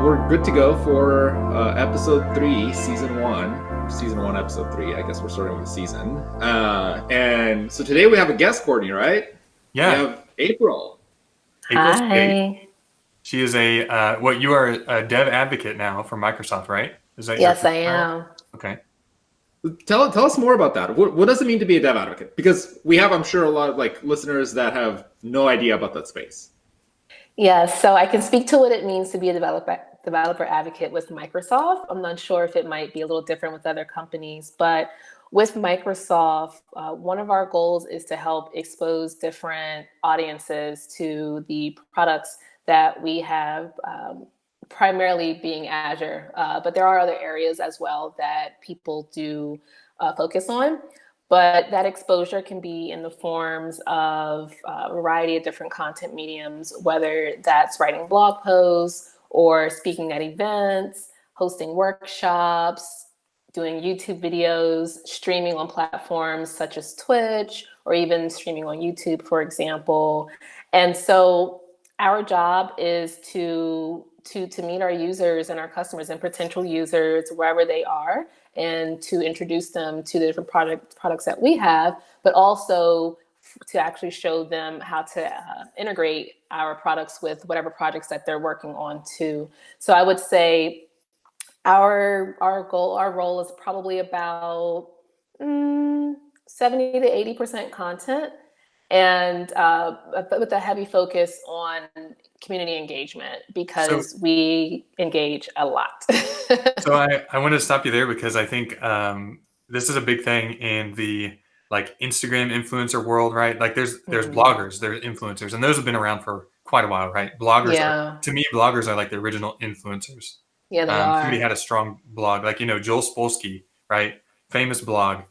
we're good to go for episode 3, season 1. Season 1, episode 3. I guess we're starting with the season. And so today we have a guest, Courtney, right? Yeah. We have April. April Speight. Hi. She is you are a dev advocate now for Microsoft, right? Is that your Yes, I title? am. Okay. Tell us more about that. What does it mean to be a dev advocate? Because we have, I'm sure, a lot of listeners that have no idea about that space. Yeah, so I can speak to what it means to be a developer advocate with Microsoft. I'm not sure if it might be a little different with other companies, but with Microsoft, one of our goals is to help expose different audiences to the products that we have, primarily being Azure. But there are other areas as well that people do focus on. But that exposure can be in the forms of a variety of different content mediums, whether that's writing blog posts or speaking at events, hosting workshops, doing YouTube videos, streaming on platforms such as Twitch, or even streaming on YouTube, for example. And so our job is to meet our users and our customers and potential users wherever they are, and to introduce them to the different products that we have, but also to actually show them how to integrate our products with whatever projects that they're working on too. So I would say our role is probably about 70 to 80% content, and with a heavy focus on community engagement, because we engage a lot. So I want to stop you there because I think this is a big thing in the Instagram influencer world, right? Like there's bloggers, there's influencers, and those have been around for quite a while, right? Bloggers to me, bloggers are like the original influencers. Yeah, they are. Somebody had a strong blog, like Joel Spolsky, right? Famous blog,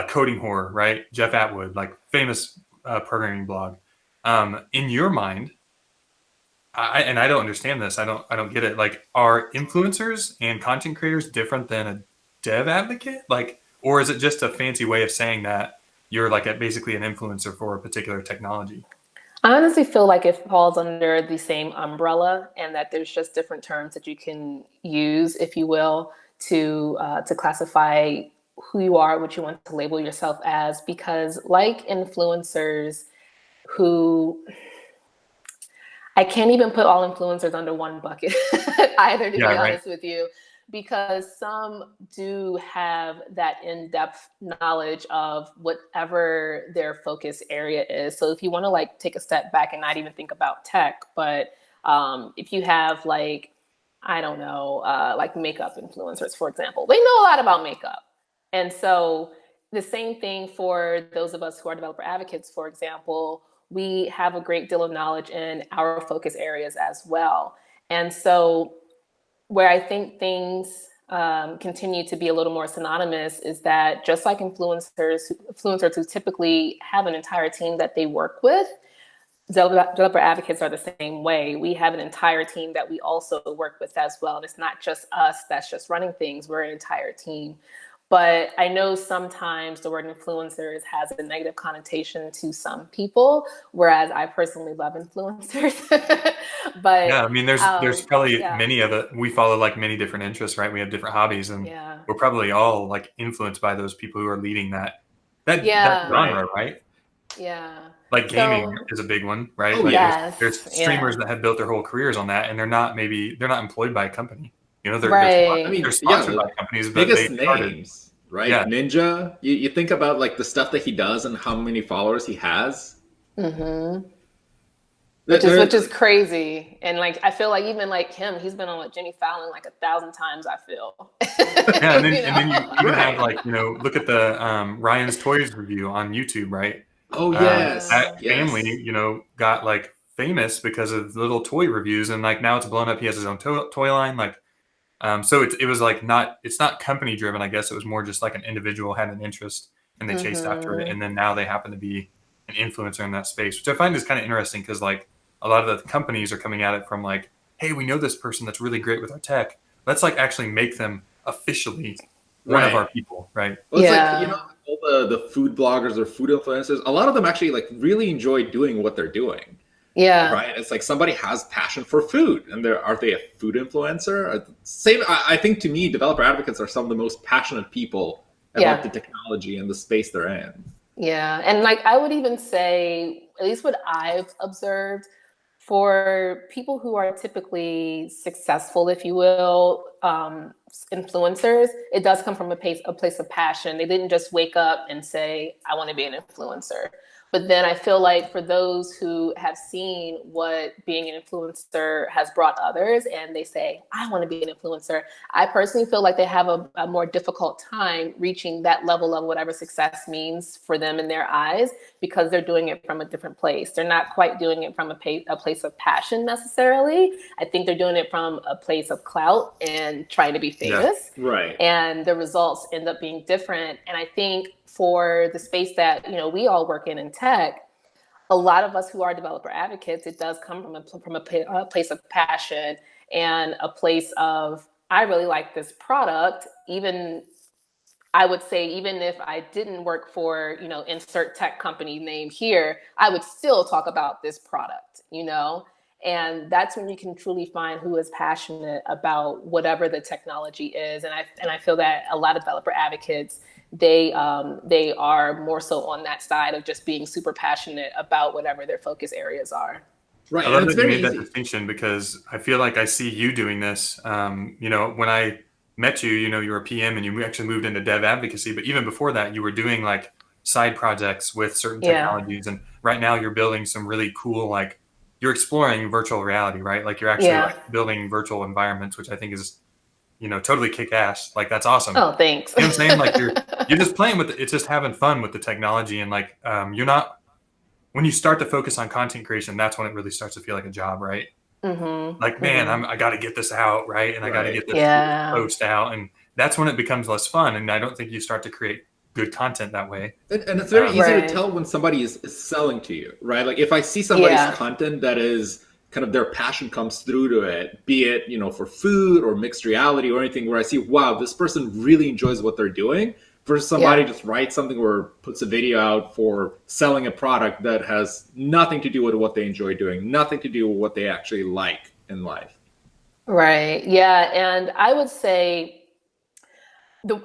Coding Horror, right? Jeff Atwood, like famous programming blog. In your mind, I don't understand this. I don't get it. Like, are influencers and content creators different than a dev advocate? Like, or is it just a fancy way of saying that you're basically an influencer for a particular technology? I honestly feel like it falls under the same umbrella, and that there's just different terms that you can use, if you will, to classify who you are, what you want to label yourself as. Because like influencers who, I can't even put all influencers under one bucket either, to be honest with you, because some do have that in-depth knowledge of whatever their focus area is. So if you want to take a step back and not even think about tech, but if you have I don't know, makeup influencers, for example, they know a lot about makeup. And so the same thing for those of us who are developer advocates, for example, we have a great deal of knowledge in our focus areas as well. And so where I think things continue to be a little more synonymous is that just like influencers who typically have an entire team that they work with, developer advocates are the same way. We have an entire team that we also work with as well. And it's not just us that's just running things, we're an entire team. But I know sometimes the word influencers has a negative connotation to some people, whereas I personally love influencers. But yeah, I mean, there's probably many of it. We follow many different interests, right? We have different hobbies, and we're probably all influenced by those people who are leading that genre, right? Yeah. Like gaming is a big one, right? Oh, there's streamers that have built their whole careers on that, and they're not employed by a company. They're sponsored by companies, but biggest names, right? Yeah. Ninja. You think about the stuff that he does and how many followers he has. Mm-hmm. Which is crazy. And I feel like even him, he's been on with Jimmy Fallon 1,000 times, I feel. Yeah, and then you even have look at the Ryan's Toys review on YouTube, right? Oh yes. That family, got famous because of little toy reviews, and now it's blown up. He has his own toy line, so it was it's not company driven. I guess it was more just an individual had an interest and they chased after it, and then now they happen to be an influencer in that space, which I find is kind of interesting because a lot of the companies are coming at it from hey, we know this person that's really great with our tech. Let's actually make them officially one of our people, right? Well, it's all the food bloggers or food influencers. A lot of them actually really enjoy doing what they're doing. Yeah. right? It's like somebody has passion for food, and are they a food influencer? Same. I think to me, developer advocates are some of the most passionate people about Yeah. the technology and the space they're in. Yeah. And like I would even say, at least what I've observed, for people who are typically successful, if you will, influencers, it does come from a place of passion. They didn't just wake up and say, I want to be an influencer. But then I feel like for those who have seen what being an influencer has brought others and they say, I want to be an influencer, I personally feel like they have a more difficult time reaching that level of whatever success means for them in their eyes, because they're doing it from a different place. They're not quite doing it from a place of passion necessarily. I think they're doing it from a place of clout and trying to be Yeah. famous. Right. And the results end up being different. And I think for the space that, you know, we all work in tech, a lot of us who are developer advocates, it does come from a place of passion and a place of, I really like this product. Even I would say, even if I didn't work for, you know, insert tech company name here, I would still talk about this product, you know? And that's when you can truly find who is passionate about whatever the technology is. And I feel that a lot of developer advocates, they are more so on that side of just being super passionate about whatever their focus areas are. Right. I And love it's that you very made that easy. distinction because I feel like I see you doing this. You know, when I met you, you know, you were a PM and you actually moved into dev advocacy. But even before that, you were doing like side projects with certain Yeah. technologies. And right now you're building some really cool, like you're exploring virtual reality, right? Like you're actually Yeah. like building virtual environments, which I think is, you know, totally kick ass. Like that's awesome. Oh, thanks. You know what I'm saying? Like you're just playing with it. It's just having fun with the technology. And like, you're not, when you start to focus on content creation, that's when it really starts to feel like a job, right? Mm-hmm. Like, man, Mm-hmm. I got to get this out, right? And I got to Right. get this Yeah. post out, and that's when it becomes less fun. And I don't think you start to create good content that way. And it's very easy to Right. tell when somebody is selling to you, right? Like if I see somebody's Yeah. content that is kind of their passion comes through to it, be it, you know, for food or mixed reality or anything, where I see, wow, this person really enjoys what they're doing, versus somebody Yeah. just writes something or puts a video out for selling a product that has nothing to do with what they enjoy doing, nothing to do with what they actually like in life. Right. Yeah. And I would say the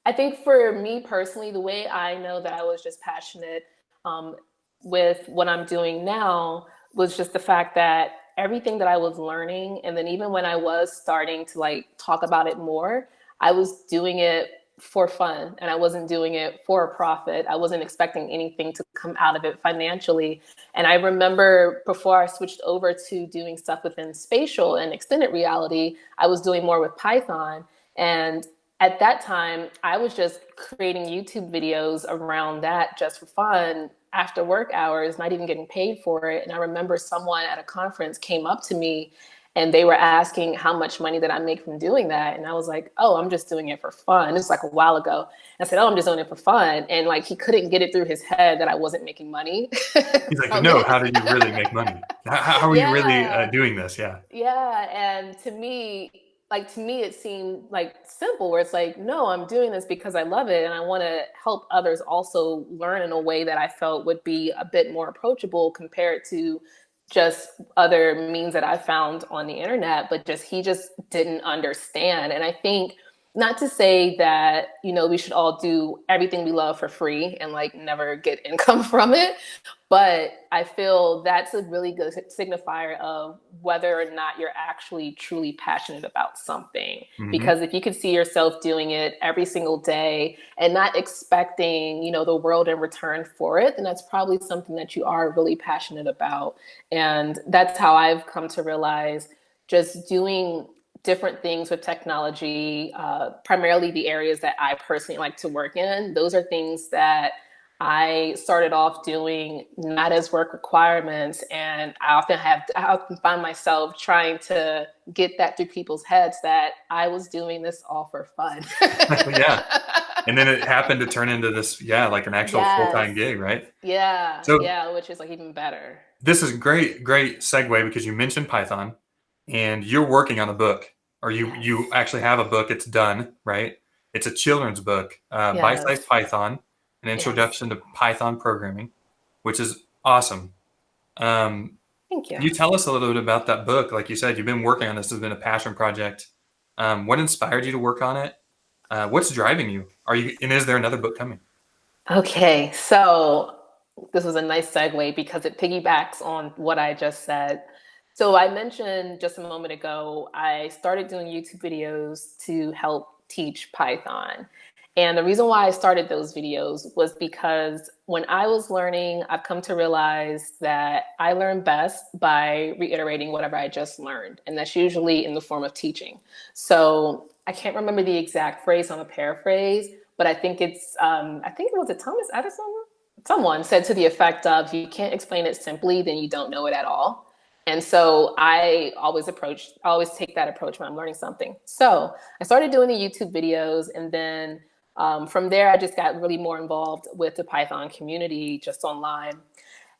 I think for me personally, the way I know that I was just passionate um, with what I'm doing now was just the fact that everything that I was learning, and then even when I was starting to like talk about it more, I was doing it for fun and I wasn't doing it for a profit. I wasn't expecting anything to come out of it financially. And I remember before I switched over to doing stuff within spatial and extended reality, I was doing more with Python. And at that time, I was just creating YouTube videos around that just for fun after work hours, not even getting paid for it. And I remember someone at a conference came up to me and they were asking how much money that I make from doing that. And I was like, oh, I'm just doing it for fun. It was like a while ago. I said, oh, I'm just doing it for fun. And like, he couldn't get it through his head that I wasn't making money He's like, from no, it. how do you really make money? How are you really Yeah. doing this? Yeah. Yeah, and to me, it seemed like simple, where it's like, no, I'm doing this because I love it, and I want to help others also learn in a way that I felt would be a bit more approachable compared to just other means that I found on the internet. But he just didn't understand, and I think, not to say that, you know, we should all do everything we love for free and like never get income from it, but I feel that's a really good signifier of whether or not you're actually truly passionate about something. Hmm. Because if you could see yourself doing it every single day and not expecting, you know, the world in return for it, then that's probably something that you are really passionate about. And that's how I've come to realize, just doing different things with technology, primarily the areas that I personally like to work in. Those are things that I started off doing not as work requirements, and I often find myself trying to get that through people's heads that I was doing this all for fun. Yeah. And then it happened to turn into this, yeah, like an actual Yes. full-time gig, right? Yeah. So Yeah. Which is like even better. this is great segue because you mentioned Python and you're working on a book, or you Yes. actually have a book. It's done, right? It's a children's book, Bite-sized Yes. Python, an Yes. introduction to Python programming, which is awesome. Thank you. Can you tell us a little bit about that book? Like you said, you've been working on this. Has been a passion project. What inspired you to work on it? What's driving you? And is there another book coming? Okay, so this was a nice segue because it piggybacks on what I just said. So I mentioned just a moment ago, I started doing YouTube videos to help teach Python. And the reason why I started those videos was because when I was learning, I've come to realize that I learn best by reiterating whatever I just learned. And that's usually in the form of teaching. So I can't remember the exact phrase, I'm a paraphrase, but I think I think it was a Thomas Edison. Someone said to the effect of, if you can't explain it simply, then you don't know it at all. And so I always take that approach when I'm learning something. So I started doing the YouTube videos, and then from there, I just got really more involved with the Python community just online.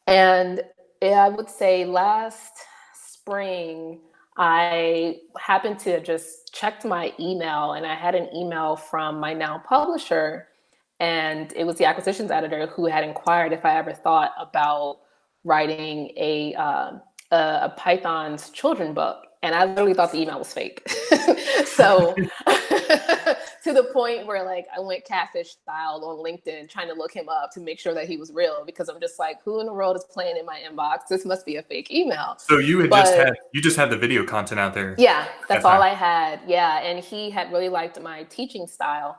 And I would say last spring, I happened to just checked my email, and I had an email from my now publisher, and it was the acquisitions editor who had inquired if I ever thought about writing a Python's children book. And I literally thought the email was fake. So to the point where like I went catfish style on LinkedIn trying to look him up to make sure that he was real, because I'm just like, who in the world is playing in my inbox? This must be a fake email. So you just had the video content out there. Yeah, that's all I had. Yeah, and he had really liked my teaching style.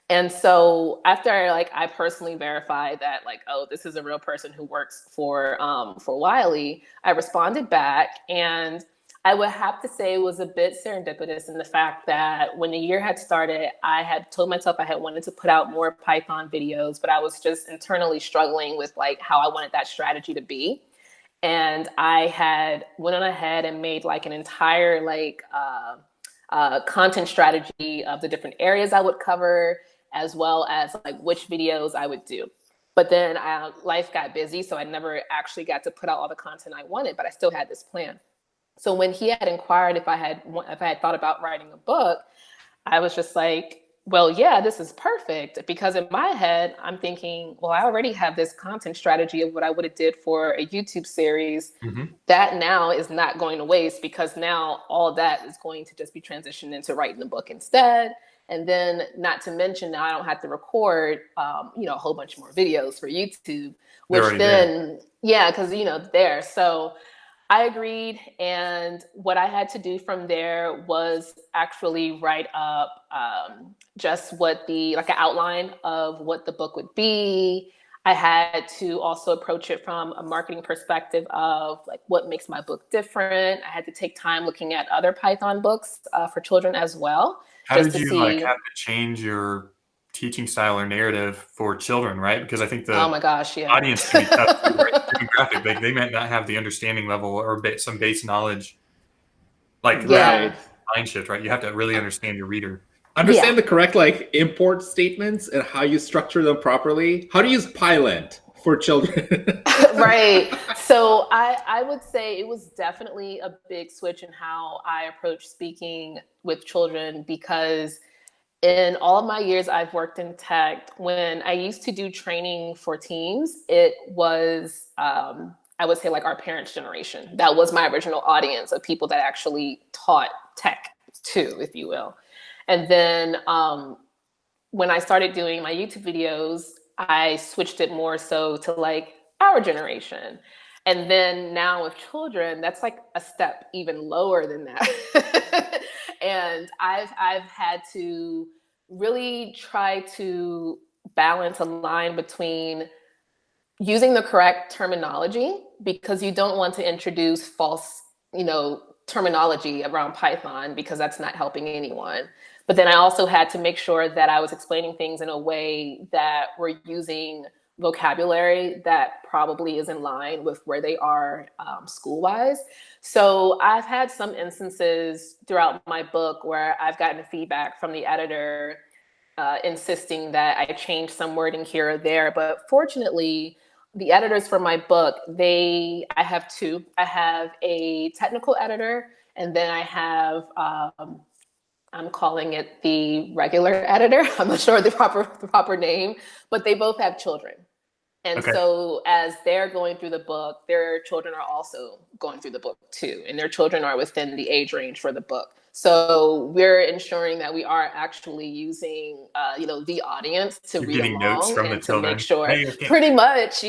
And so after I personally verified that like, oh, this is a real person who works for Wiley, I responded back, and I would have to say it was a bit serendipitous in the fact that when the year had started, I had told myself I had wanted to put out more Python videos, but I was just internally struggling with like how I wanted that strategy to be. And I had went on ahead and made like an entire content strategy of the different areas I would cover, as well as like which videos I would do. But then life got busy, so I never actually got to put out all the content I wanted, but I still had this plan. So when he had inquired if I had thought about writing a book, I was just like, well, yeah, this is perfect, because in my head, I'm thinking, well, I already have this content strategy of what I would have did for a YouTube series. Mm-hmm. That now is not going to waste, because now all that is going to just be transitioned into writing the book instead. And then not to mention now I don't have to record, a whole bunch more videos for YouTube, which then, yeah, because, there. So I agreed. And what I had to do from there was actually write up just an outline of what the book would be. I had to also approach it from a marketing perspective of like what makes my book different. I had to take time looking at other Python books for children as well. How did you have to change your teaching style or narrative for children, right? Because I think the audience can be tough, right? Demographic, they might not have the understanding level or some base knowledge, mind shift, right? You have to really understand your reader. Understand the correct import statements and how you structure them properly. How to use Pylent for children. Right. So I would say it was definitely a big switch in how I approach speaking with children, because in all of my years I've worked in tech, when I used to do training for teams, it was, I would say like our parents' generation. That was my original audience of people that actually taught tech too, if you will. And then when I started doing my YouTube videos, I switched it more so to like our generation. And then now with children, that's like a step even lower than that. And I've had to really try to balance a line between using the correct terminology, because you don't want to introduce false, terminology around Python, because that's not helping anyone. But then I also had to make sure that I was explaining things in a way that we're using vocabulary that probably is in line with where they are school-wise. So I've had some instances throughout my book where I've gotten feedback from the editor insisting that I change some wording here or there. But fortunately, the editors for my book, I have two. I have a technical editor, and then I have I'm calling it the regular editor. I'm not sure the proper name, but they both have children. And Okay. so as they're going through the book, their children are also going through the book too. And their children are within the age range for the book. So we're ensuring that we are actually using, the audience to You're read getting notes along from the and to make children. sure, Hey, okay. pretty much,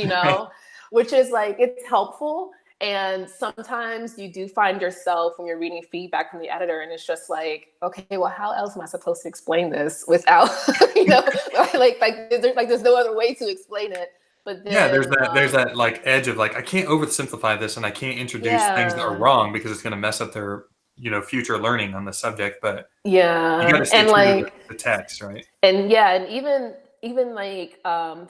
which is like, it's helpful. And sometimes you do find yourself when you're reading feedback from the editor, and it's just like, okay, well, how else am I supposed to explain this without, there's no other way to explain it. But Yeah, then, there's that like edge of like I can't oversimplify this and I can't introduce things that are yeah, wrong because it's going to mess up their future learning on the subject. But you got yeah, to stay and true to like, the text, right? and yeah, and even like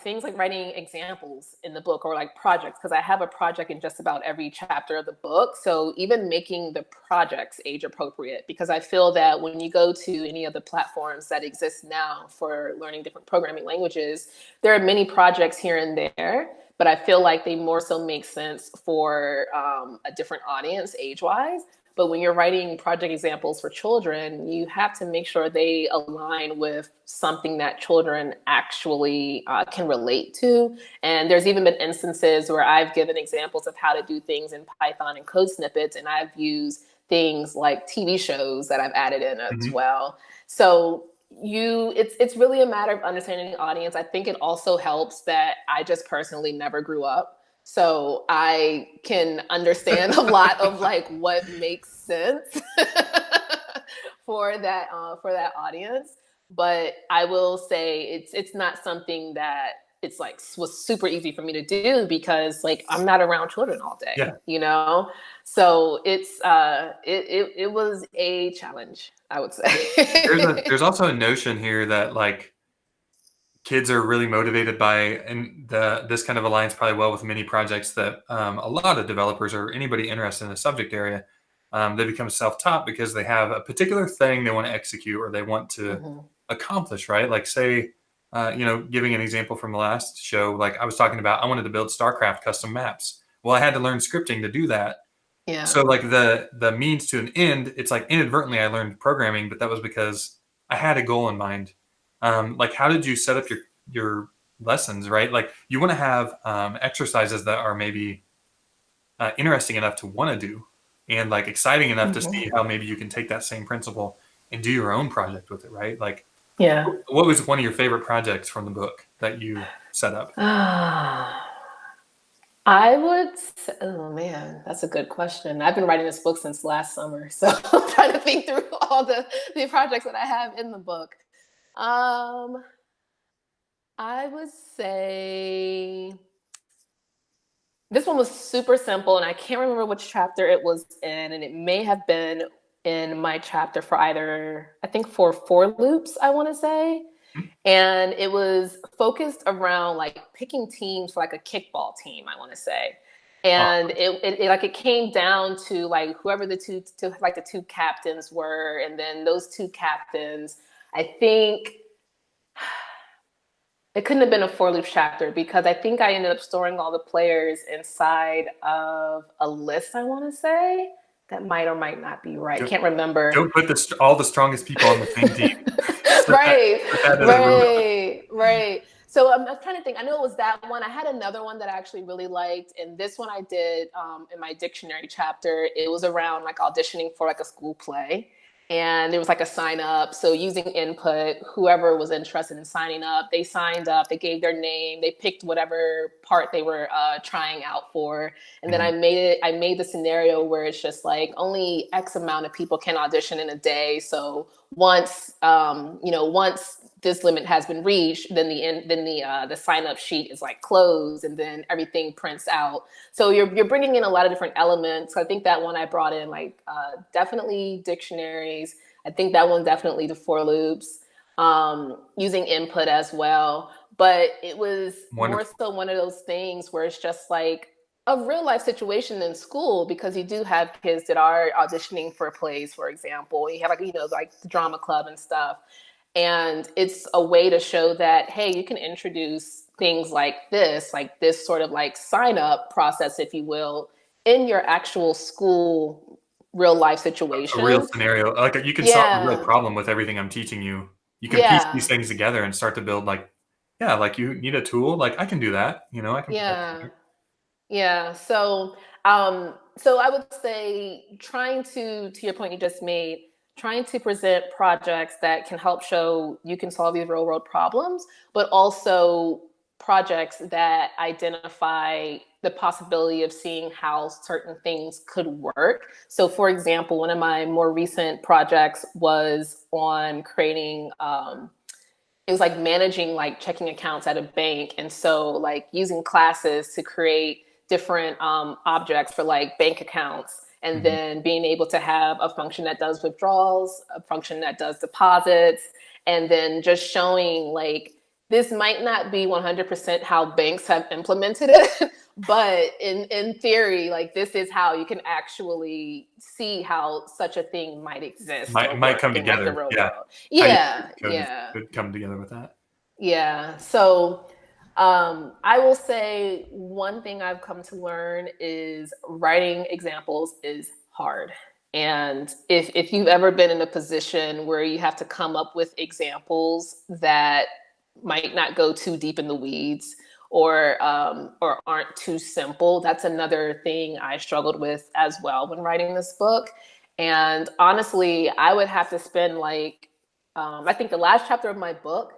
things like writing examples in the book or like projects, because I have a project in just about every chapter of the book. So even making the projects age appropriate, because I feel that when you go to any of the platforms that exist now for learning different programming languages, there are many projects here and there, but I feel like they more so make sense for a different audience age-wise. But when you're writing project examples for children, you have to make sure they align with something that children actually can relate to. And there's even been instances where I've given examples of how to do things in Python and code snippets, and I've used things like TV shows that I've added in as Hmm. well. So it's really a matter of understanding the audience. I think it also helps that I just personally never grew up. So I can understand a lot of like what makes sense for that audience. But I will say it's not something that it's like was super easy for me to do, because like I'm not around children all Yeah. day. So it was a challenge, I would say. There's also a notion here that like kids are really motivated by, and this kind of aligns probably well with many projects that a lot of developers or anybody interested in the subject area, they become self-taught because they have a particular thing they want to execute or they want to Mhm. accomplish, right? Like say, giving an example from the last show, like I was talking about, I wanted to build StarCraft custom maps. Well, I had to learn scripting to do that. Yeah. So like the means to an end, it's like inadvertently I learned programming, but that was because I had a goal in mind. Like how did you set up your lessons, right? Like you want to have exercises that are maybe interesting enough to want to do, and like exciting enough to Mhm. see how maybe you can take that same principle and do your own project with it, right? Like Yeah. what was one of your favorite projects from the book that you set up? I would say, oh man, that's a good question. I've been writing this book since last summer, so I'm trying to think through all the projects that I have in the book. Um, I would say this one was super simple, and I can't remember which chapter it was in, and it may have been in my chapter for either, I think for loops, I want to say. And it was focused around like picking teams for like a kickball team, I want to say. Oh, And it came down to like whoever the two captains were, and then those two captains, I think it couldn't have been a for loop chapter, because I think I ended up storing all the players inside of a list, I want to say. That might or might not be right. don't, Can't remember. don't put all the strongest people on the same team. Right, Put that as a rule. right. So I'm trying to think. I know it was that one. I had another one that I actually really liked, and this one I did in my dictionary chapter. It was around like auditioning for like a school play, and there was like a sign up. So using input, whoever was interested in signing up, they signed up. They gave their name. They picked whatever part they were trying out for, and then Mhm. I made the scenario where it's just like only X amount of people can audition in a day. So once this limit has been reached, then the sign up sheet is like closed, and then everything prints out. So you're bringing in a lot of different elements. I think that one I brought in like definitely dictionaries. I think that one definitely the for loops, using input as well. But it was more Wonderful. so one of those things where it's just like a real life situation in school, because you do have kids that are auditioning for plays, for example. You have like the drama club and stuff. And it's a way to show that, hey, you can introduce things like this sort of like sign up process, if you will, in your actual school real life A real situation. scenario. Like you can solve a real Yeah. problem with everything I'm teaching you. You can piece these Yeah. things together and start to build like yeah, like you need a tool, like I can do that, you know, I can put that Yeah. together. Yeah. So I would say trying to your point you just made, trying to present projects that can help show you can solve these real world problems, but also projects that identify the possibility of seeing how certain things could work. So for example, one of my more recent projects was on creating it was like managing like checking accounts at a bank, and so like using classes to create different objects for like bank accounts, and Mhm. then being able to have a function that does withdrawals, a function that does deposits, and then just showing like this might not be 100% how banks have implemented it, but in theory, like this is how you can actually see how such a thing might exist or Might work come in like the together. real Yeah. world. How you Yeah, code yeah. could come together with that. Yeah. So I will say one thing I've come to learn is writing examples is hard. And if you've ever been in a position where you have to come up with examples that might not go too deep in the weeds or aren't too simple, that's another thing I struggled with as well when writing this book. And honestly, I would have to spend like I think the last chapter of my book,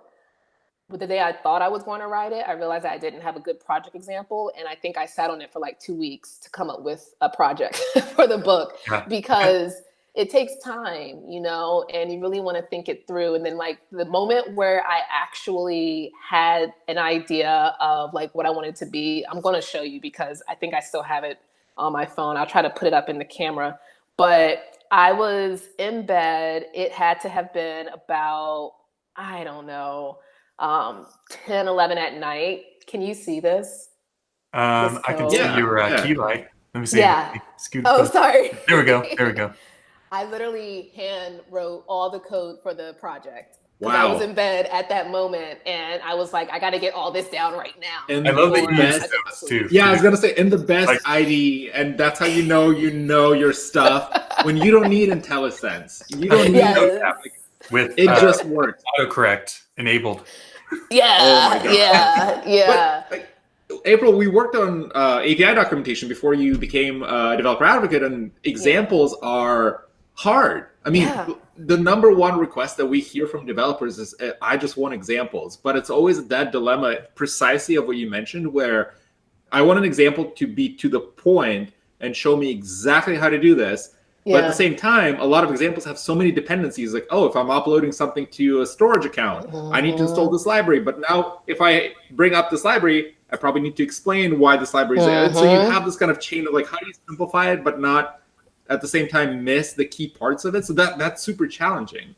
but the day I thought I was going to write it, I realized I didn't have a good project example. And I think I sat on it for like 2 weeks to come up with a project for the book, Yeah. because it takes time, you know, and you really want to think it through. And then like the moment where I actually had an idea of like what I wanted to be, I'm going to show you because I think I still have it on my phone. I'll try to put it up in the camera. But I was in bed. It had to have been about, I don't know, 10, 11 at night. Can you see this? This I can see code? Yeah, your yeah. key light. Let me see. Let Yeah. me scoot Oh, close. sorry. There we go. There we go. I literally hand wrote all the code for the project because I was Wow. in bed at that moment and I was like, I got to get all this down right now And I love that before you the use I best, go to notes sleep. too. yeah, I was gonna say, in the best Like- ID, and that's how you know your stuff. When you don't need IntelliSense, you don't need Yes. those apps. with It just works. autocorrect enabled. Yeah. Oh my God. Yeah. But April, we worked on API documentation before you became a developer advocate, and examples are hard. I mean, Yeah. the number one request that we hear from developers is, I just want examples. But it's always that dilemma precisely of what you mentioned, where I want an example to be to the point and show me exactly how to do this. But at the same time, a lot of examples have so many dependencies. Like, oh, if I'm uploading something to a storage account, I need to install this library. But now if I bring up this library, I probably need to explain why this library is there. And so you have this kind of chain of like, how do you simplify it, but not at the same time miss the key parts of it? So that's super challenging.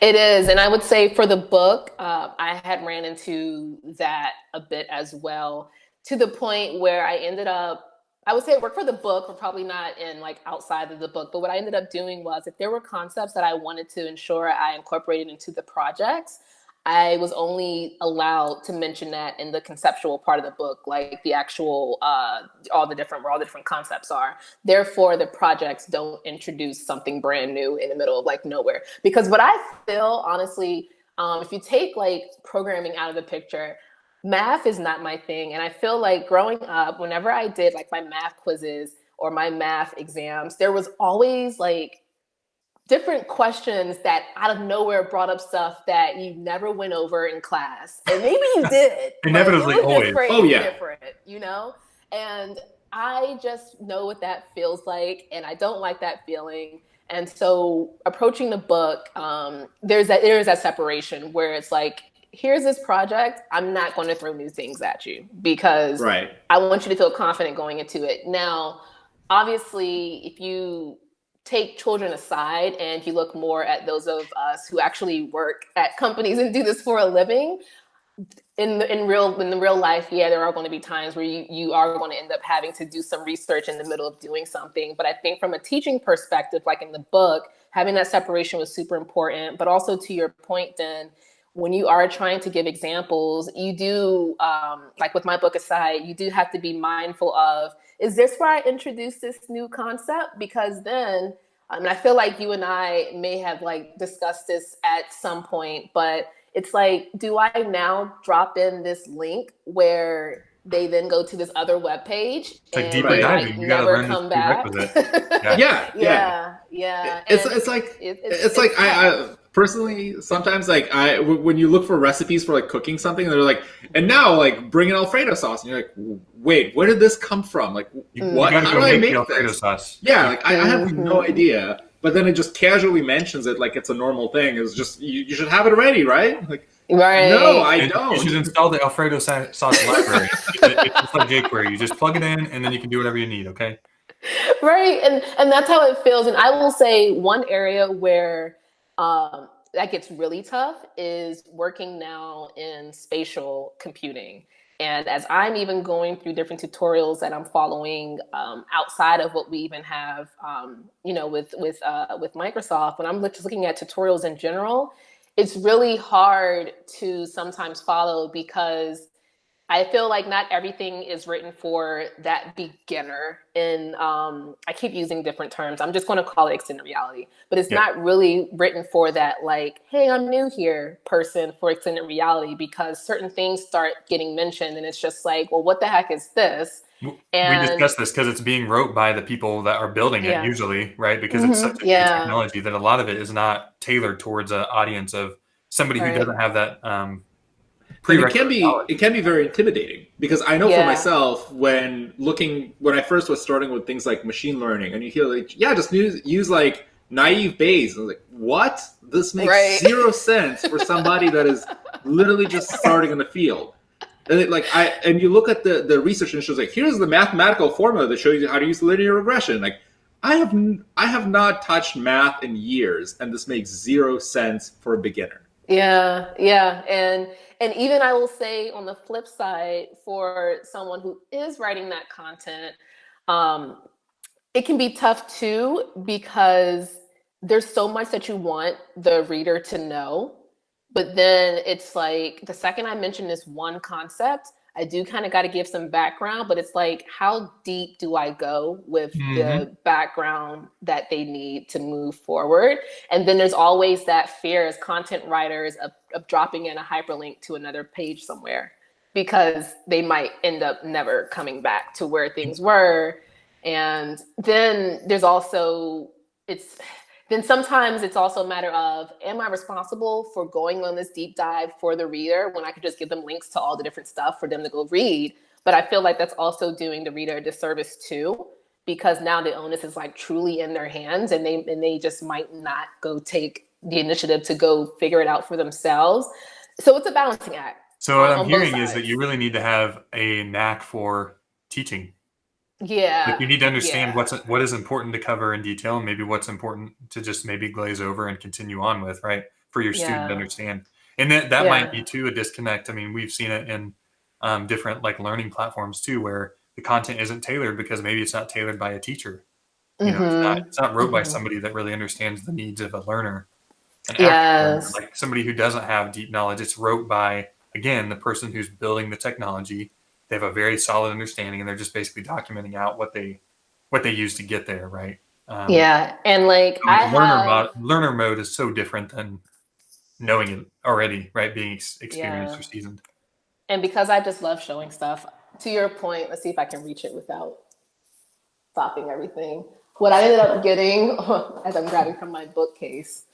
It is. And I would say for the book, I had ran into that a bit as well, to the point where I ended up, I would say it worked for the book, but probably not in like outside of the book. But what I ended up doing was, if there were concepts that I wanted to ensure I incorporated into the projects, I was only allowed to mention that in the conceptual part of the book, like the actual, all the different concepts are. Therefore, the projects don't introduce something brand new in the middle of like nowhere. Because what I feel, honestly, if you take like programming out of the picture, math is not my thing. And I feel like growing up, whenever I did like my math quizzes or my math exams, there was always like different questions that out of nowhere brought up stuff that you never went over in class. And maybe you did, but Inevitably, it was always. just phrased Oh, yeah. different, you know? And I just know what that feels like, and I don't like that feeling. And so approaching the book, there is that separation where it's like, here's this project. I'm not going to throw new things at you because Right. I want you to feel confident going into it. Now, obviously, if you take children aside and you look more at those of us who actually work at companies and do this for a living, in the real life, yeah, there are going to be times where you are going to end up having to do some research in the middle of doing something. But I think from a teaching perspective, like in the book, having that separation was super important. But also to your point, then, when you are trying to give examples, you do, like with my book aside, you do have to be mindful of, is this where I introduce this new concept? Because then, I feel like you and I may have like discussed this at some point, but it's like, do I now drop in this link where they then go to this other web page like and deeper they diving. might You got to never learn this come back? prerequisite. Yeah. Yeah. It's And it's like it's like tough. I personally sometimes like when you look for recipes for like cooking something, they're like, and now like bring an Alfredo sauce, and you're like, wait, where did this come from? Like, You what? got to How go do I make the make Alfredo this? sauce. Yeah, like I have no Mhm. idea. But then it just casually mentions it like it's a normal thing. It's just you should have it ready, right? Like, no, Right. I And you should don't. install the Alfredo sauce library. It's just like jQuery. You just plug it in, and then you can do whatever you need. Okay. Right. And that's how it feels. And I will say one area where that gets really tough is working now in spatial computing. And as I'm even going through different tutorials that I'm following outside of what we even have, with Microsoft, when I'm just looking at tutorials in general, it's really hard to sometimes follow because I feel like not everything is written for that beginner. And I keep using different terms. I'm just going to call it extended reality, but it's Yeah. not really written for that, like, hey, I'm new here person for extended reality, because certain things start getting mentioned and it's just like, well, what the heck is this? We And discussed this because it's being wrote by the people that are building it yeah, usually, right? Because it's such a new yeah, technology that a lot of it is not tailored towards an audience of somebody who right, doesn't have that And prerequisite knowledge. it can be very intimidating because I know for yeah, myself when I first was starting with things like machine learning, and you hear like, yeah, just use like naive Bayes. I was like, what? This makes right, zero sense for somebody that is literally just starting in the field. And you look at the research and it shows like, here's the mathematical formula that shows you how to use linear regression. Like, I have not touched math in years, and this makes zero sense for a beginner. yeah. And even I will say on the flip side, for someone who is writing that content, um, it can be tough too, because there's so much that you want the reader to know. But then it's like the second I mention this one concept, I do kind of got to give some background, but it's like, how deep do I go with Mm-hmm. the background that they need to move forward? And then there's always that fear as content writers of dropping in a hyperlink to another page somewhere, because they might end up never coming back to where things were. And then there's also, then sometimes it's also a matter of, am I responsible for going on this deep dive for the reader when I could just give them links to all the different stuff for them to go read? But I feel like that's also doing the reader a disservice too, because now the onus is like truly in their hands, and they just might not go take the initiative to go figure it out for themselves. So it's a balancing act So what I'm on both hearing is that you sides. really need to have a knack for teaching. Like you Yeah, need to understand yeah, what is important to cover in detail, and maybe what's important to just maybe glaze over and continue on with, right? For your student to yeah, understand. And that might be yeah. too a disconnect. I mean, we've seen it in different like learning platforms too, where the content isn't tailored because maybe it's not tailored by a teacher. You know, Mm-hmm. it's not wrote by Mm-hmm. somebody that really understands the needs of a learner, an actual learner, Yes. like somebody who doesn't have deep knowledge. It's wrote by, again, the person who's building the technology. They have a very solid understanding, and they're just basically documenting out what they use to get there, right? Yeah. And like So I like have, learner mode is so different than knowing it already, right? Being experienced yeah. or seasoned. And because I just love showing stuff, to your point, let's see if I can reach it without stopping everything. What I ended up getting as I'm grabbing from my bookcase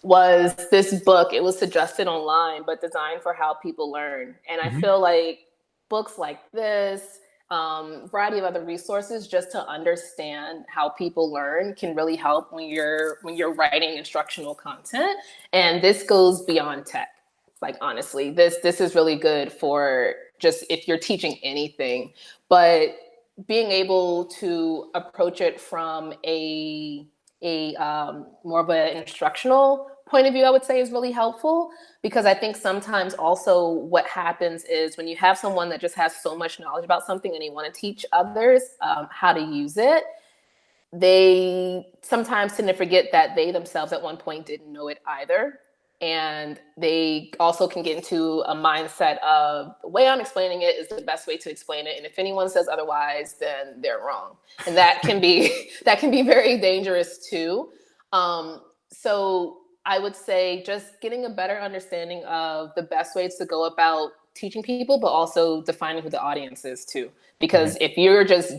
was this book. It was suggested online, but designed for how people learn. And I Hmm. feel like books like this, variety of other resources, just to understand how people learn, can really help when you're writing instructional content. And this goes beyond tech. Like honestly, this is really good for just if you're teaching anything, but being able to approach it from a more of an instructional point of view, I would say, is really helpful, because I think sometimes also what happens is when you have someone that just has so much knowledge about something and they want to teach others how to use it, they sometimes tend to forget that they themselves at one point didn't know it either. And they also can get into a mindset of, the way I'm explaining it is the best way to explain it. And if anyone says otherwise, then they're wrong. And that can be that can be very dangerous too. So I would say just getting a better understanding of the best ways to go about teaching people, but also defining who the audience is too. Because if you're just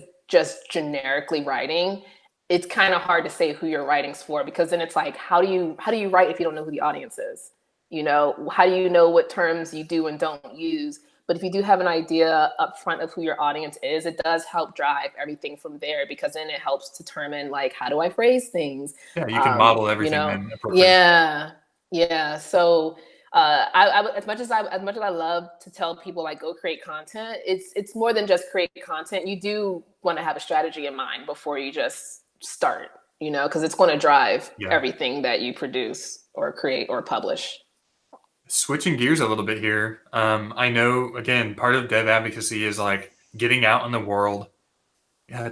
generically writing, it's kind of hard to say who you're writing for, because then it's like, how do you write if you don't know who the audience is? You know, how do you know what terms you do and don't use? But if you do have an idea up front of who your audience is, it does help drive everything from there, because then it helps determine, like, how do I phrase things? Yeah, you can model You everything know, then appropriately. yeah. So as much as I love to tell people, like, go create content, it's more than just create content. You do want to have a strategy in mind before you just start, you know, because it's going to drive everything that you produce or create or publish. Switching gears a little bit here, I know, again, part of dev advocacy is like getting out in the world,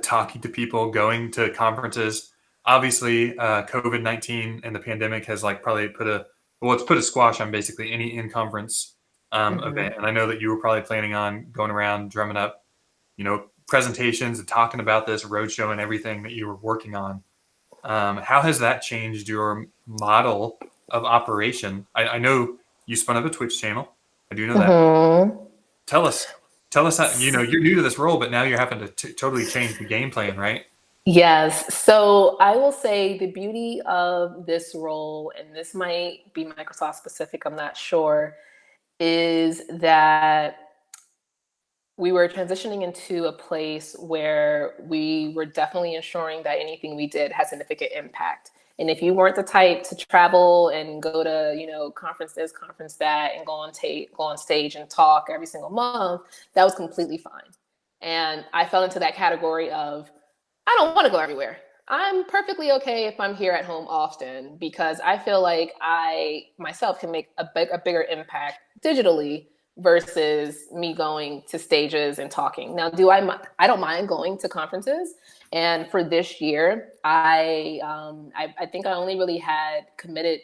talking to people, going to conferences. Obviously, COVID-19 and the pandemic has like probably it's put a squash on basically any in-conference event. And I know that you were probably planning on going around drumming up, presentations and talking about this roadshow and everything that you were working on. How has that changed your model of operation? I know you spun up a Twitch channel. I do know that. Tell us how, you're new to this role, but now you're having to totally change the game plan, right? Yes. So I will say the beauty of this role, and this might be Microsoft specific, I'm not sure, is that we were transitioning into a place where we were definitely ensuring that anything we did had significant impact. And if you weren't the type to travel and go to, conference this, conference that, and go on stage and talk every single month, that was completely fine. And I fell into that category of, I don't want to go everywhere. I'm perfectly okay if I'm here at home often, because I feel like I myself can make a bigger impact digitally versus me going to stages and talking. Now, I don't mind going to conferences. And for this year, I think I only really had committed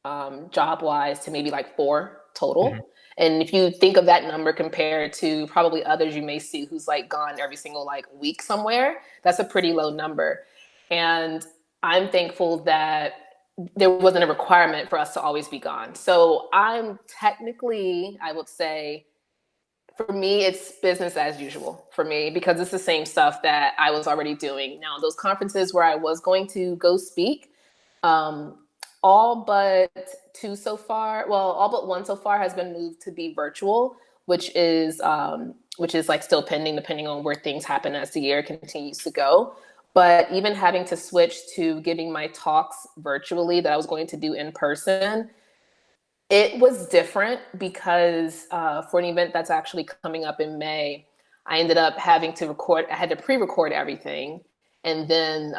job-wise to maybe like 4 total. Mm-hmm. And if you think of that number compared to probably others you may see who's like gone every single like week somewhere, that's a pretty low number. And I'm thankful that there wasn't a requirement for us to always be gone. So I'm technically, I would say, for me, it's business as usual for me, because it's the same stuff that I was already doing. Now, those conferences where I was going to go speak, all but 2 so far, well, all but 1 so far has been moved to be virtual, which is like still pending, depending on where things happen as the year continues to go. But even having to switch to giving my talks virtually that I was going to do in person, it was different because for an event that's actually coming up in May, I ended up having to I had to pre-record everything and then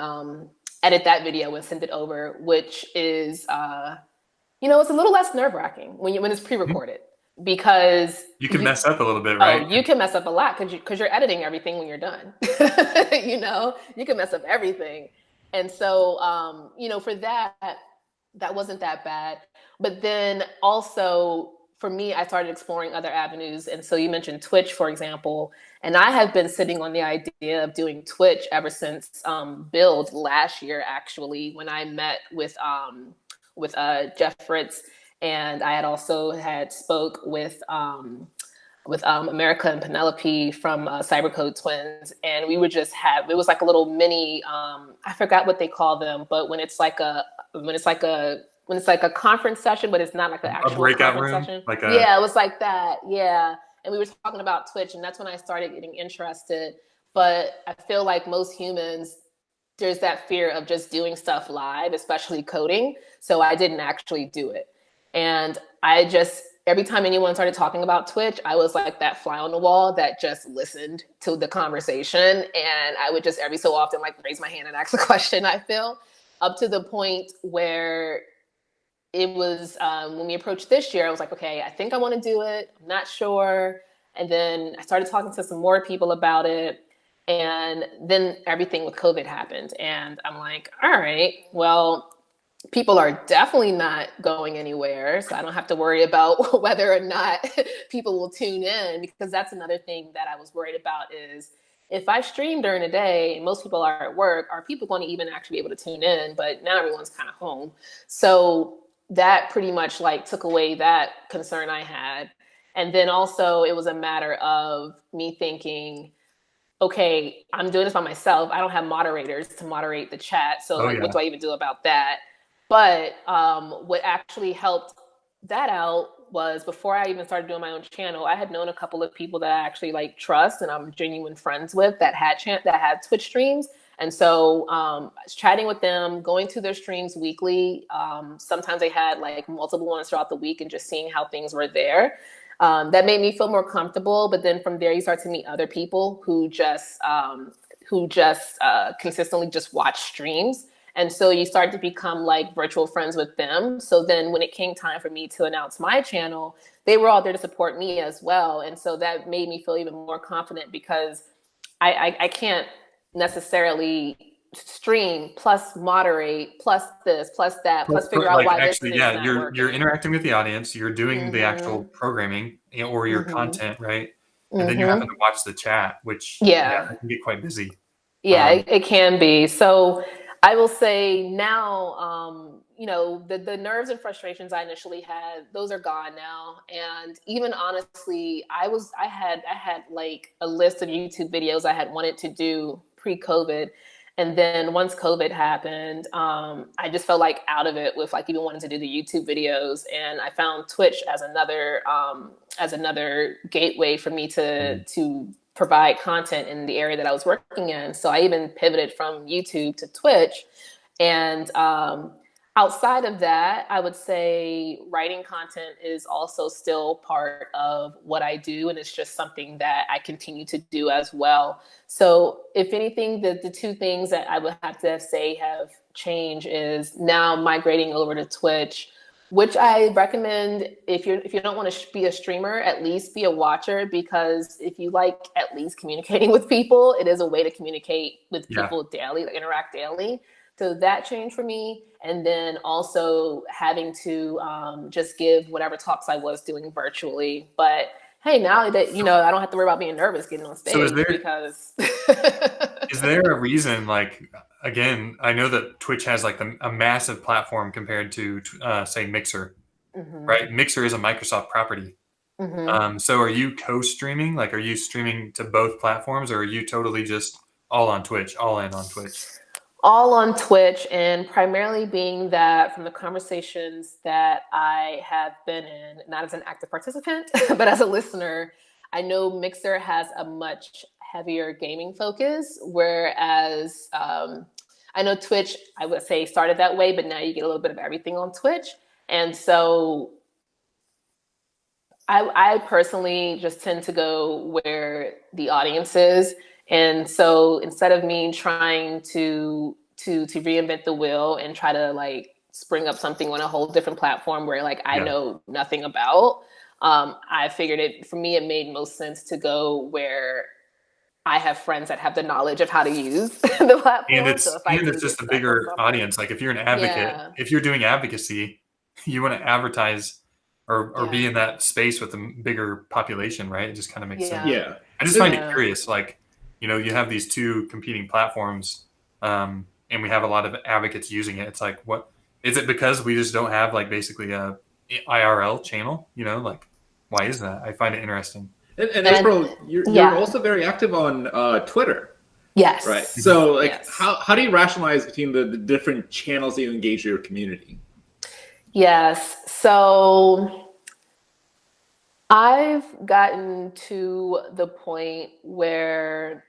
edit that video and send it over, which is, it's a little less nerve-wracking when it's pre-recorded, because you can mess up a little bit, right? Oh, you can mess up a lot because you're editing everything when you're done. You can mess up everything. And so, for that wasn't that bad. But then also for me, I started exploring other avenues. And so you mentioned Twitch, for example, and I have been sitting on the idea of doing Twitch ever since Build last year, actually, when I met with Jeff Fritz. And I had also spoke with America and Penelope from Cybercode Twins, and we would just it was like a little mini, I forgot what they call them, but when it's like a conference session, but it's not like an actual breakout conference room, session. Yeah, it was like that. Yeah, and we were talking about Twitch, and that's when I started getting interested. But I feel like most humans, there's that fear of just doing stuff live, especially coding. So I didn't actually do it. And every time anyone started talking about Twitch, I was like that fly on the wall that just listened to the conversation. And I would just every so often like raise my hand and ask a question, I feel, up to the point where it was when we approached this year, I was like, okay, I think I want to do it. I'm not sure. And then I started talking to some more people about it. And then everything with COVID happened. And I'm like, all right, well, people are definitely not going anywhere. So I don't have to worry about whether or not people will tune in, because that's another thing that I was worried about is if I stream during the day and most people are at work, are people going to even actually be able to tune in? But now everyone's kind of home. So that pretty much like took away that concern I had. And then also it was a matter of me thinking, okay, I'm doing this by myself. I don't have moderators to moderate the chat. So like, what do I even do about that? But what actually helped that out was before I even started doing my own channel, I had known a couple of people that I actually like trust and I'm genuine friends with that had Twitch streams. And so I was chatting with them, going to their streams weekly. Sometimes they had like multiple ones throughout the week and just seeing how things were there. That made me feel more comfortable. But then from there, you start to meet other people who just consistently just watch streams. And so you start to become like virtual friends with them. So then when it came time for me to announce my channel, they were all there to support me as well. And so that made me feel even more confident because I can't necessarily stream plus moderate plus this plus that plus figure out why actually, this thing's not working. You're interacting with the audience, you're doing the actual programming or your content, right? And then you happen to watch the chat, which it can get quite busy. Yeah, it can be. So I will say now, you know, the nerves and frustrations I initially had, those are gone now. And even honestly, I had like a list of YouTube videos I had wanted to do pre-COVID. And then once COVID happened, I just felt like out of it with like even wanting to do the YouTube videos. And I found Twitch as another gateway for me to provide content in the area that I was working in. So I even pivoted from YouTube to Twitch. And outside of that, I would say writing content is also still part of what I do. And it's just something that I continue to do as well. So if anything, the two things that I would have to say have changed is now migrating over to Twitch, which I recommend if you don't want to be a streamer, at least be a watcher, because if you like at least communicating with people, it is a way to communicate with people daily, like interact daily. So that changed for me. And then also having to just give whatever talks I was doing virtually. But hey, now that, you know, I don't have to worry about being nervous getting on stage because. Is there a reason, like, again, I know that Twitch has like a massive platform compared to, say, Mixer, right? Mixer is a Microsoft property. So are you co-streaming? Like, are you streaming to both platforms or are you totally just all on Twitch, all in on Twitch? All on Twitch, and primarily being that from the conversations that I have been in, not as an active participant, but as a listener, I know Mixer has a much heavier gaming focus, whereas I know Twitch, I would say, started that way, but now you get a little bit of everything on Twitch. And so I personally just tend to go where the audience is. And so instead of me trying to reinvent the wheel and try to like spring up something on a whole different platform where like I know nothing about, I figured for me, it made most sense to go where I have friends that have the knowledge of how to use the platform. And it's just a bigger audience. Like if you're an advocate, if you're doing advocacy, you want to advertise or be in that space with a bigger population, right? It just kind of makes sense. Yeah. I just find it curious. Like, you know, you have these two competing platforms, and we have a lot of advocates using it. It's like, what is it? Because we just don't have like basically a IRL channel, you know, like why is that? I find it interesting. And April, you're also very active on Twitter. Yes. Right. So like, how do you rationalize between the different channels that you engage your community? Yes. So I've gotten to the point where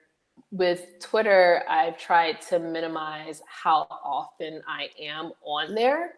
with Twitter, I've tried to minimize how often I am on there,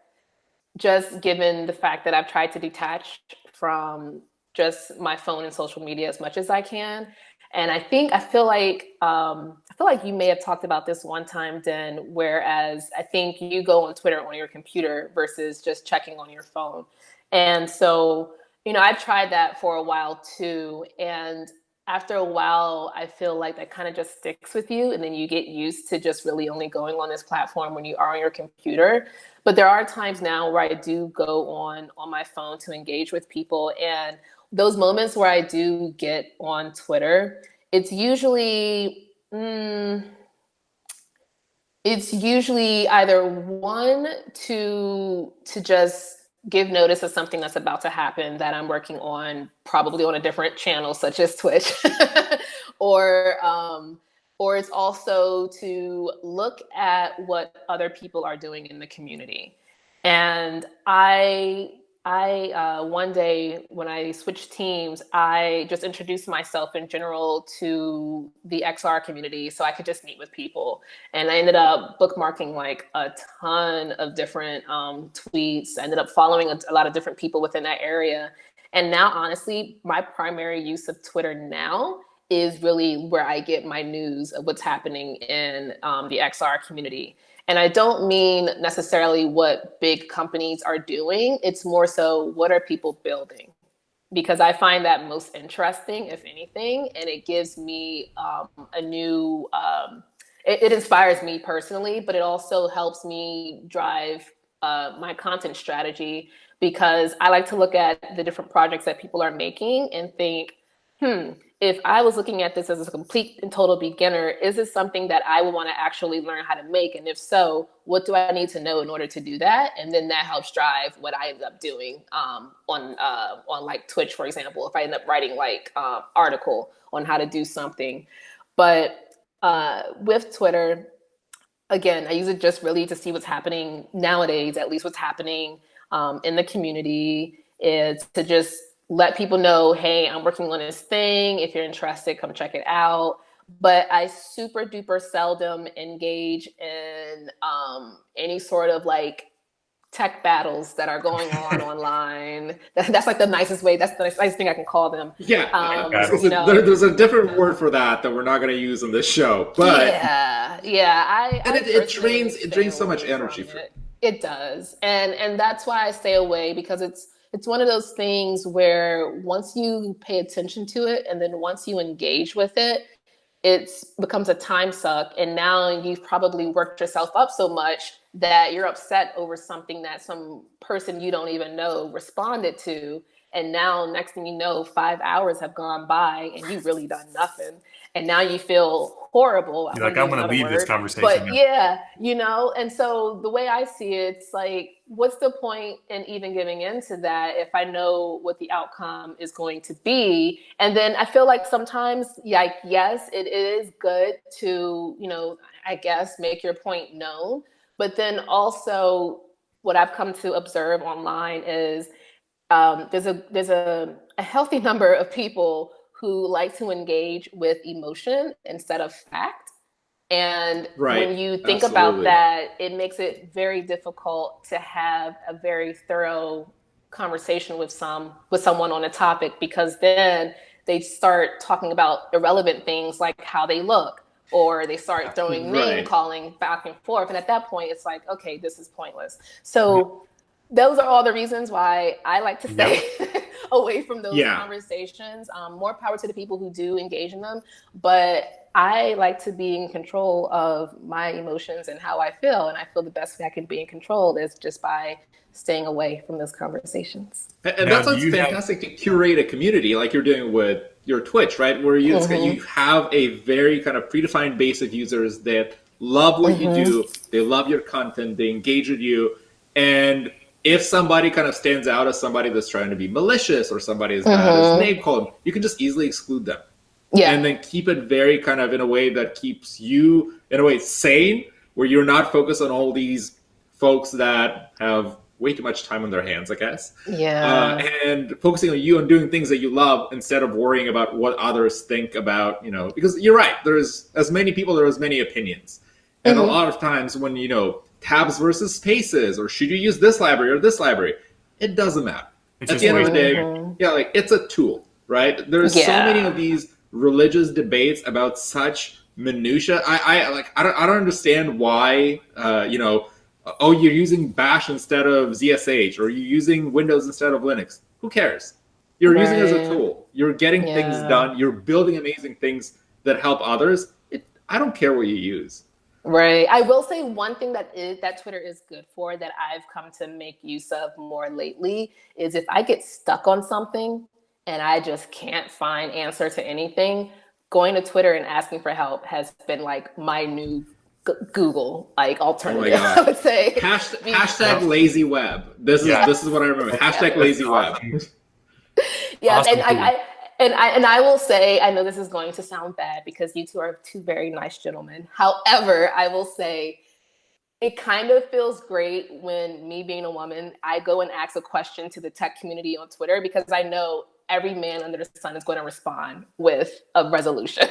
just given the fact that I've tried to detach from just my phone and social media as much as I can. And I feel like you may have talked about this one time, Den, whereas I think you go on Twitter on your computer versus just checking on your phone. And so, you know, I tried that for a while too. And after a while, I feel like that kind of just sticks with you. And then you get used to just really only going on this platform when you are on your computer. But there are times now where I do go on my phone to engage with people. And those moments where I do get on Twitter, it's usually either one to just give notice of something that's about to happen that I'm working on, probably on a different channel, such as Twitch, or it's also to look at what other people are doing in the community. And I one day when I switched teams, I just introduced myself in general to the XR community so I could just meet with people. And I ended up bookmarking like a ton of different tweets. I ended up following a lot of different people within that area. And now, honestly, my primary use of Twitter now is really where I get my news of what's happening in the XR community. And I don't mean necessarily what big companies are doing. It's more so, what are people building? Because I find that most interesting, if anything, and it gives me a new, it inspires me personally, but it also helps me drive my content strategy, because I like to look at the different projects that people are making and think, if I was looking at this as a complete and total beginner, is this something that I would want to actually learn how to make? And if so, what do I need to know in order to do that? And then that helps drive what I end up doing on like Twitch, for example, if I end up writing like article on how to do something. But with Twitter, again, I use it just really to see what's happening nowadays, at least what's happening in the community, is to just let people know, hey, I'm working on this thing. If you're interested, come check it out. But I super duper seldom engage in any sort of like tech battles that are going on online. That's like the nicest way. That's the nicest thing I can call them. Yeah, there's a different word for that we're not going to use on this show. But yeah, it drains so much energy. It does, and that's why I stay away, because it's one of those things where once you pay attention to it and then once you engage with it, it becomes a time suck. And now you've probably worked yourself up so much that you're upset over something that some person you don't even know responded to. And now next thing you know, 5 hours have gone by and you've really done nothing. And now you feel horrible. You're like, I'm going to leave this conversation. But yeah, and so the way I see it, it's like, what's the point in even giving into that if I know what the outcome is going to be? And then I feel like sometimes, yes, it is good to, I guess, make your point known. But then also what I've come to observe online is there's a healthy number of people who like to engage with emotion instead of fact. And when you think about that, it makes it very difficult to have a very thorough conversation with someone on a topic, because then they start talking about irrelevant things like how they look, or they start throwing name calling back and forth. And at that point, it's like, okay, this is pointless. So those are all the reasons why I like to stay away from those conversations. More power to the people who do engage in them. But I like to be in control of my emotions and how I feel. And I feel the best way I can be in control is just by staying away from those conversations. And that's what's fantastic to curate a community like you're doing with your Twitch, right? Where you have a very kind of predefined base of users that love what you do. They love your content. They engage with you. And if somebody kind of stands out as somebody that's trying to be malicious or somebody is bad as name calling, you can just easily exclude them. Yeah. And then keep it very kind of in a way that keeps you, in a way, sane, where you're not focused on all these folks that have way too much time on their hands, I guess. Yeah. And focusing on you and doing things that you love instead of worrying about what others think about, because you're right. There's as many people, there are as many opinions. And a lot of times when, tabs versus spaces, or should you use this library or this library, it doesn't matter. At the end of the day, it's a tool, right? There's so many of these religious debates about such minutia. I don't understand why, you're using Bash instead of ZSH, or you're using Windows instead of Linux. Who cares? You're using it as a tool. You're getting things done. You're building amazing things that help others. I don't care what you use. Right. I will say one thing that Twitter is good for, that I've come to make use of more lately, is if I get stuck on something and I just can't find answer to anything, going to Twitter and asking for help has been like my new Google like Oh my alternative. God. I would say Hashtag lazy web. This is what I remember. Hashtag lazy web. Yes, Awesome and tool. I will say, I know this is going to sound bad because you two are two very nice gentlemen. However, I will say it kind of feels great when me being a woman, I go and ask a question to the tech community on Twitter because I know every man under the sun is going to respond with a resolution.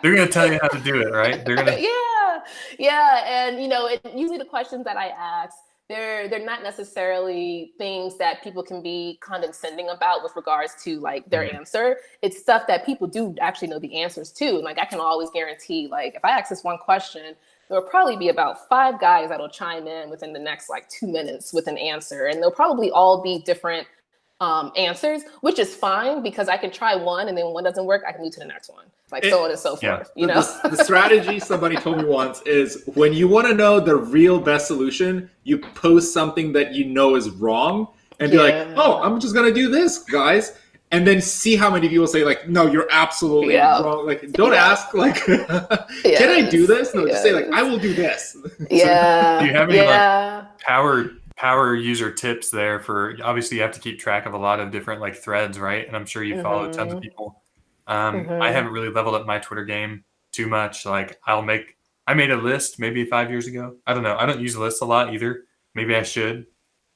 They're going to tell you how to do it, right? They're going to. Yeah. And, you know, usually the questions that I ask, they're not necessarily things that people can be condescending about with regards to like their answer. It's stuff that people do actually know the answers to. And like, I can always guarantee, like, if I ask this one question, there will probably be about 5 guys that'll chime in within the next like 2 minutes with an answer. And they'll probably all be different answers, which is fine because I can try one and then when one doesn't work, I can move to the next one, like so on and so forth. You know, the strategy somebody told me once is when you want to know the real best solution, you post something that you know is wrong and be like, oh, I'm just gonna do this, guys. And then see how many people say like, no, you're absolutely wrong. Like, don't ask like, can I do this? No, just say like, I will do this. Yeah. Do you have any like power user tips there for, obviously you have to keep track of a lot of different like threads, right? And I'm sure you follow tons of people. I haven't really leveled up my Twitter game too much. Like I made a list maybe 5 years ago. I don't know. I don't use lists a lot either. Maybe I should.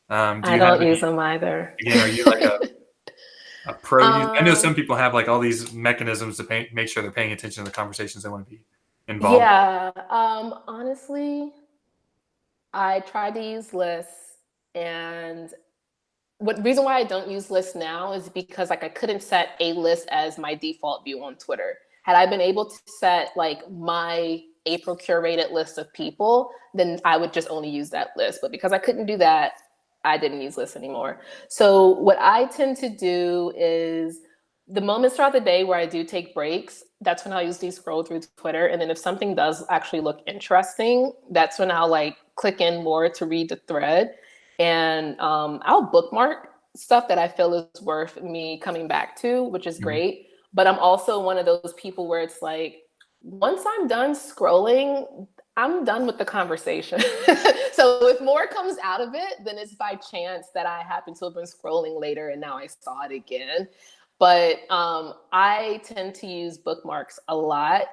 I don't use them either. Again, are you like a pro user? I know some people have like all these mechanisms to make sure they're paying attention to the conversations they want to be involved. Yeah. Honestly, I tried to use lists. And reason why I don't use lists now is because like I couldn't set a list as my default view on Twitter. Had I been able to set like my April curated list of people, then I would just only use that list. But because I couldn't do that, I didn't use lists anymore. So what I tend to do is the moments throughout the day where I do take breaks, that's when I'll usually scroll through Twitter. And then if something does actually look interesting, that's when I'll like click in more to read the thread. And I'll bookmark stuff that I feel is worth me coming back to, which is great. But I'm also one of those people where it's like, once I'm done scrolling, I'm done with the conversation. So if more comes out of it, then it's by chance that I happen to have been scrolling later and now I saw it again. But I tend to use bookmarks a lot.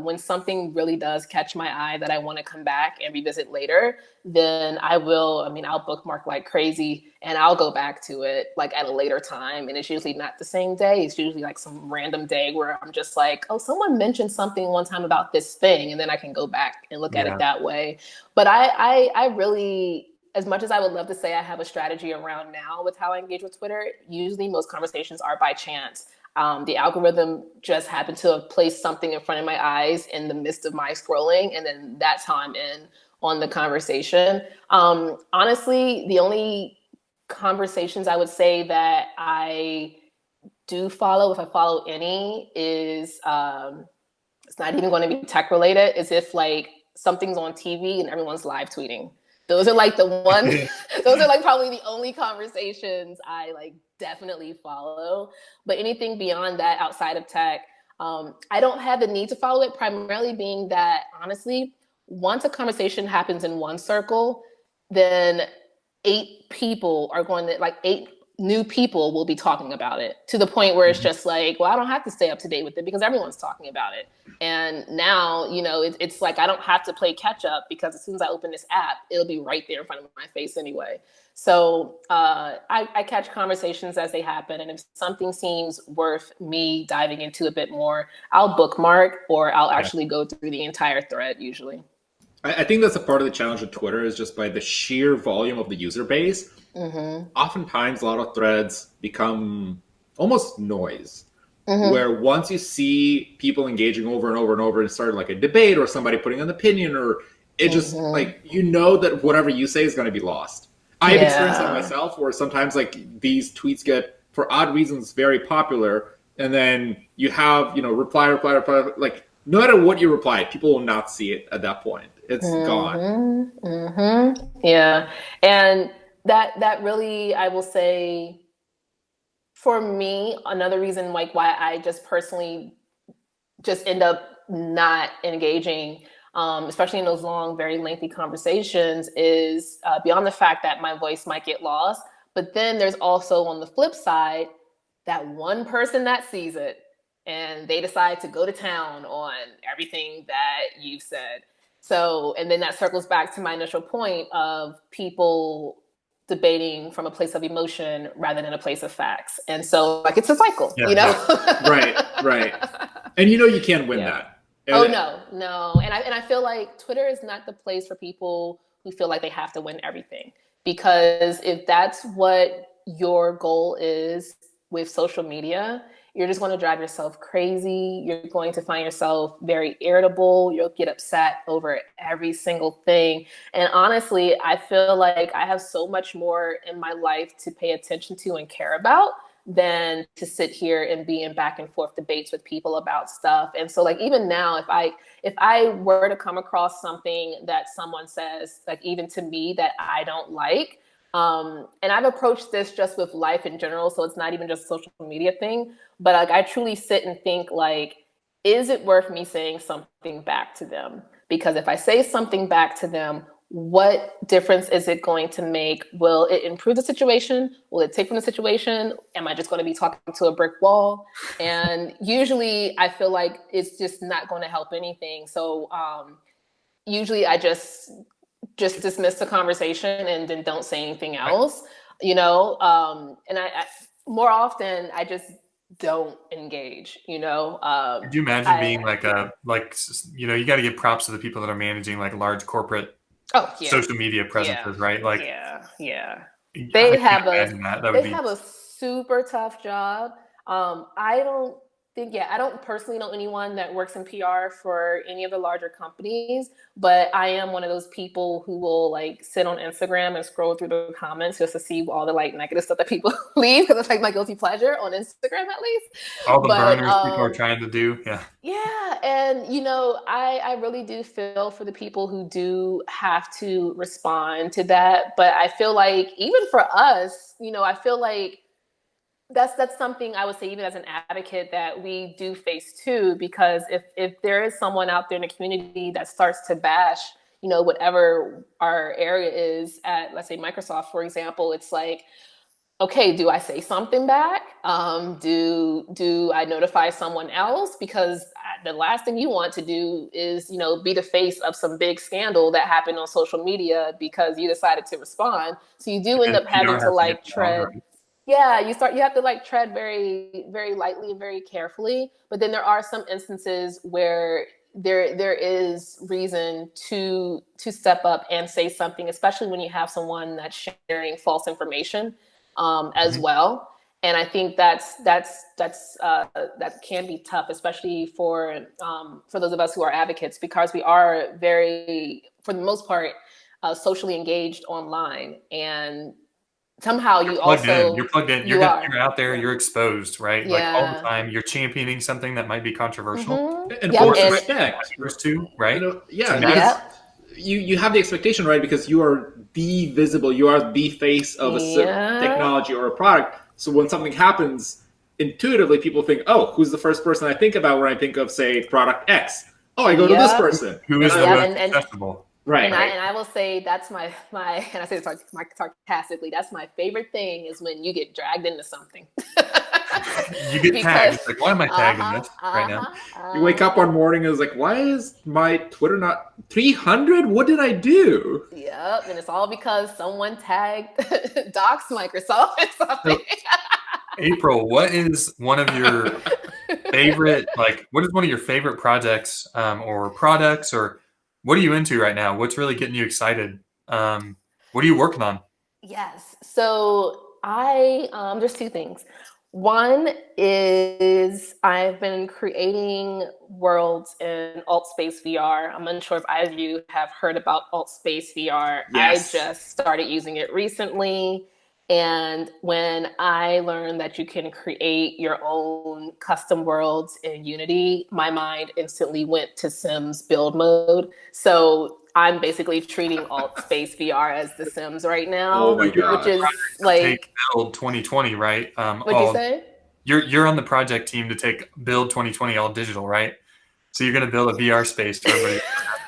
When something really does catch my eye that I want to come back and revisit later, then I'll bookmark like crazy and I'll go back to it like at a later time. And it's usually not the same day. It's usually like some random day where I'm just like, oh, someone mentioned something one time about this thing. And then I can go back and look at it that way. But I really, as much as I would love to say I have a strategy around now with how I engage with Twitter, usually most conversations are by chance. The algorithm just happened to have placed something in front of my eyes in the midst of my scrolling, and then that's how I'm in on the conversation. Honestly, the only conversations I would say that I do follow, if I follow any, is it's not even going to be tech related, is if like something's on TV and everyone's live tweeting. Those are like those are like probably the only conversations I like definitely follow. But anything beyond that outside of tech, I don't have the need to follow it, primarily being that honestly, once a conversation happens in one circle, then 8 people are going to like 8 new people will be talking about it to the point where it's just like, well, I don't have to stay up to date with it because everyone's talking about it. And now, you know, it's like I don't have to play catch up because as soon as I open this app, it'll be right there in front of my face anyway. So I catch conversations as they happen. And if something seems worth me diving into a bit more, I'll bookmark or I'll actually go through the entire thread usually. I think that's a part of the challenge with Twitter is just by the sheer volume of the user base. Oftentimes, a lot of threads become almost noise. Where once you see people engaging over and over and over and start like a debate or somebody putting an opinion or it just like, you know that whatever you say is going to be lost. I've experienced that myself where sometimes like these tweets get, for odd reasons, very popular. And then you have, you know, reply, like no matter what you reply, people will not see it at that point. It's gone. Yeah. And that really, I will say, for me, another reason like why I just personally just end up not engaging, especially in those long, very lengthy conversations, is beyond the fact that my voice might get lost. But then there's also on the flip side, that one person that sees it and they decide to go to town on everything that you've said. So, and then that circles back to my initial point of people debating from a place of emotion rather than a place of facts. And so, like, it's a cycle, you know? Right. And you can't win that. Oh, no. And I feel like Twitter is not the place for people who feel like they have to win everything. Because if that's what your goal is with social media, you're just going to drive yourself crazy. You're going to find yourself very irritable. You'll get upset over every single thing. And honestly, I feel like I have so much more in my life to pay attention to and care about than to sit here and be in back and forth debates with people about stuff. And so, like, even now, if I were to come across something that someone says, like, even to me, that I don't like, and I've approached this just with life in general, so it's not even just a social media thing, but like, I truly sit and think, like, is it worth me saying something back to them? Because if I say something back to them, what difference is it going to make? Will it improve the situation? Will it take from the situation? Am I just going to be talking to a brick wall? And usually I feel like it's just not going to help anything. So usually I just dismiss the conversation and then don't say anything else, and I more often I just don't engage, Could you imagine being you got to give props to the people that are managing like large corporate social media presences, right? Like, they have a super tough job. I don't personally know anyone that works in PR for any of the larger companies, but I am one of those people who will like sit on Instagram and scroll through the comments just to see all the like negative stuff that people leave, because it's like my guilty pleasure on Instagram, at least. All the burners people are trying to do. Yeah. And, I really do feel for the people who do have to respond to that. But I feel like even for us, I feel like that's something I would say, even as an advocate, that we do face too, because if there is someone out there in the community that starts to bash, whatever our area is at, let's say Microsoft, for example, it's like, okay, do I say something back? Do I notify someone else? Because the last thing you want to do is, be the face of some big scandal that happened on social media because you decided to respond. So you do end up having to like tread. Yeah, you have to like tread very, very lightly and very carefully. But then there are some instances where there is reason to step up and say something, especially when you have someone that's sharing false information as well. And I think that can be tough, especially for those of us who are advocates, because we are very, for the most part, socially engaged online. And somehow you're plugged in. You're out there. You're exposed, right? Like all the time. You're championing something that might be controversial. And for respect, too, right? You have the expectation, right? Because you are the visible, you are the face of a certain technology or a product. So when something happens, intuitively people think, "Oh, who's the first person I think about when I think of, say, product X? Oh, I go to this person who is the most accessible." Right. And I will say that's my and I say it sarcastically, that's my favorite thing, is when you get dragged into something. You get tagged. It's like, why am I tagging this right now? You wake up one morning and it's like, why is my Twitter not 300? What did I do? Yep, and it's all because someone tagged Docs Microsoft or something. So, April, what is one of your favorite projects or products, or what are you into right now? What's really getting you excited? What are you working on? Yes. So there's two things. One is I've been creating worlds in AltSpace VR. I'm unsure if either of you have heard about AltSpace VR. Yes. I just started using it recently. And when I learned that you can create your own custom worlds in Unity, my mind instantly went to Sims build mode. So I'm basically treating AltSpace VR as The Sims right now. Oh my God. Which is like take Build 2020, right? What'd you say? You're on the project team to take Build 2020 all digital, right? So you're going to build a VR space for everybody.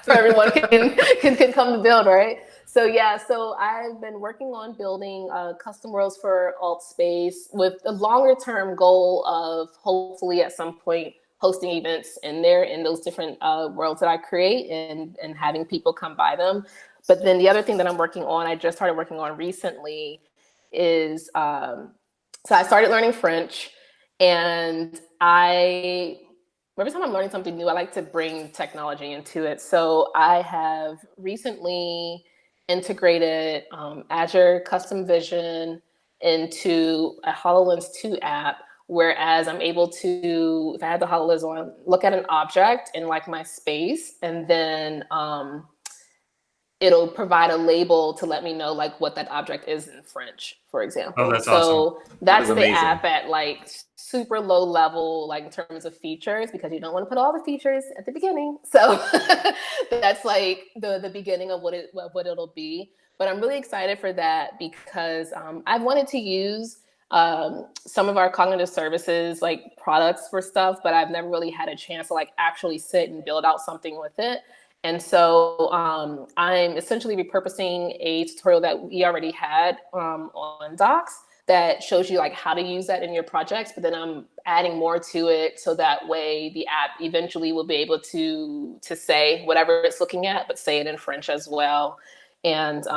So everyone can come to build, right? So yeah, so I've been working on building custom worlds for alt space with a longer term goal of hopefully at some point hosting events in there in those different worlds that I create and having people come by them. But then the other thing that I'm working on, I just started working on recently, is so I started learning French, and every time I'm learning something new, I like to bring technology into it. So I have recently integrated Azure Custom Vision into a HoloLens 2 app, whereas I'm able to, if I have the HoloLens on, look at an object in like my space, and then it'll provide a label to let me know like what that object is in French, for example. Oh, that's so awesome. that's That is the amazing. app at like super low level, like in terms of features, because you don't want to put all the features at the beginning. So that's like the beginning of what it'll be. But I'm really excited for that because I've wanted to use some of our cognitive services like products for stuff, but I've never really had a chance to like actually sit and build out something with it. And so I'm essentially repurposing a tutorial that we already had on Docs that shows you like how to use that in your projects, but then I'm adding more to it so that way the app eventually will be able to say whatever it's looking at, but say it in French as well. And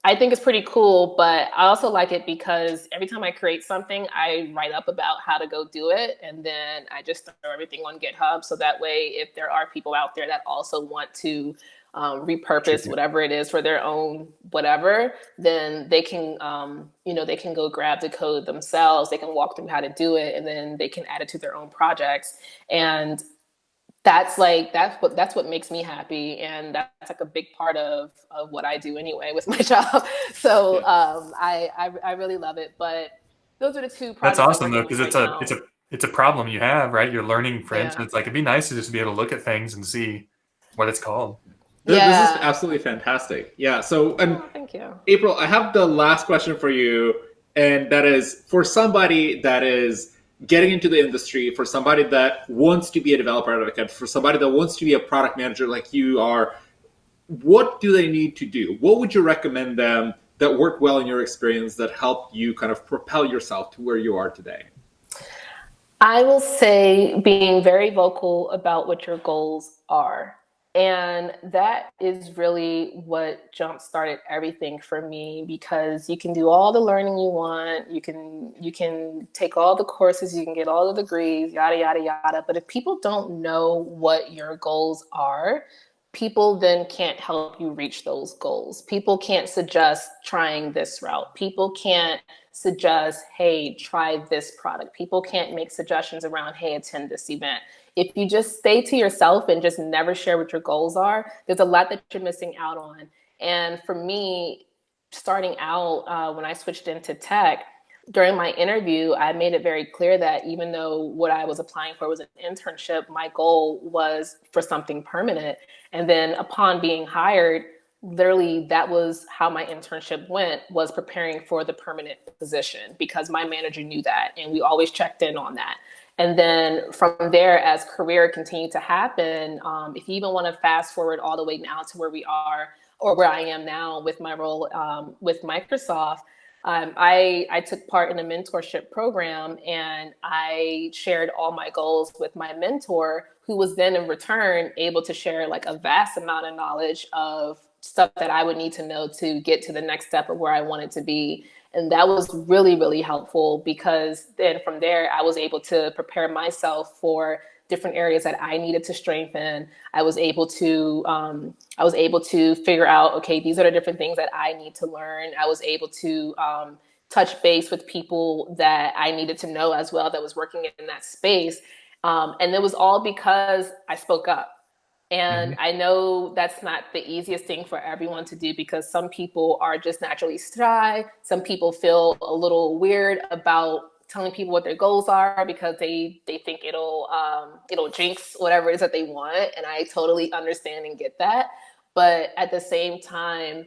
I think it's pretty cool, but I also like it because every time I create something, I write up about how to go do it. And then I just throw everything on GitHub. So that way, if there are people out there that also want to repurpose whatever it is for their own whatever, then they can, they can go grab the code themselves. They can walk through how to do it, and then they can add it to their own projects. And that's what makes me happy, and that's like a big part of what I do anyway with my job. So I really love it. But those are the two projects That's awesome I'm though, working because on right now. it's a problem you have, right? You're learning French, and Yeah. it's like it'd be nice to just be able to look at things and see what it's called. This is Yeah. absolutely fantastic. Yeah. So, and Oh, thank you. April, I have the last question for you, and that is for somebody that is getting into the industry, for somebody that wants to be a developer advocate, for somebody that wants to be a product manager like you are. What do they need to do? What would you recommend them that worked well in your experience that helped you kind of propel yourself to where you are today? I will say being very vocal about what your goals are. And that is really what jump started everything for me, because you can do all the learning you want, you can take all the courses, you can get all the degrees, yada yada yada, but if people don't know what your goals are, people then can't help you reach those goals. People can't suggest trying this route. People can't suggest, hey, try this product. People can't make suggestions around, hey, attend this event. If you just stay to yourself and just never share what your goals are, there's a lot that you're missing out on. And for me, starting out when I switched into tech, during my interview, I made it very clear that even though what I was applying for was an internship, my goal was for something permanent. And then upon being hired, literally that was how my internship went, was preparing for the permanent position, because my manager knew that and we always checked in on that. And then from there, as career continued to happen, if you even want to fast forward all the way now to where we are, or where I am now with my role with Microsoft, I took part in a mentorship program, and I shared all my goals with my mentor, who was then in return able to share like a vast amount of knowledge of stuff that I would need to know to get to the next step of where I wanted to be. And that was really, really helpful, because then from there, I was able to prepare myself for different areas that I needed to strengthen. I was able to figure out, okay, these are the different things that I need to learn. I was able to touch base with people that I needed to know as well that was working in that space. And it was all because I spoke up. And I know that's not the easiest thing for everyone to do, because some people are just naturally shy. Some people feel a little weird about telling people what their goals are because they think it'll jinx whatever it is that they want. And I totally understand and get that. But at the same time,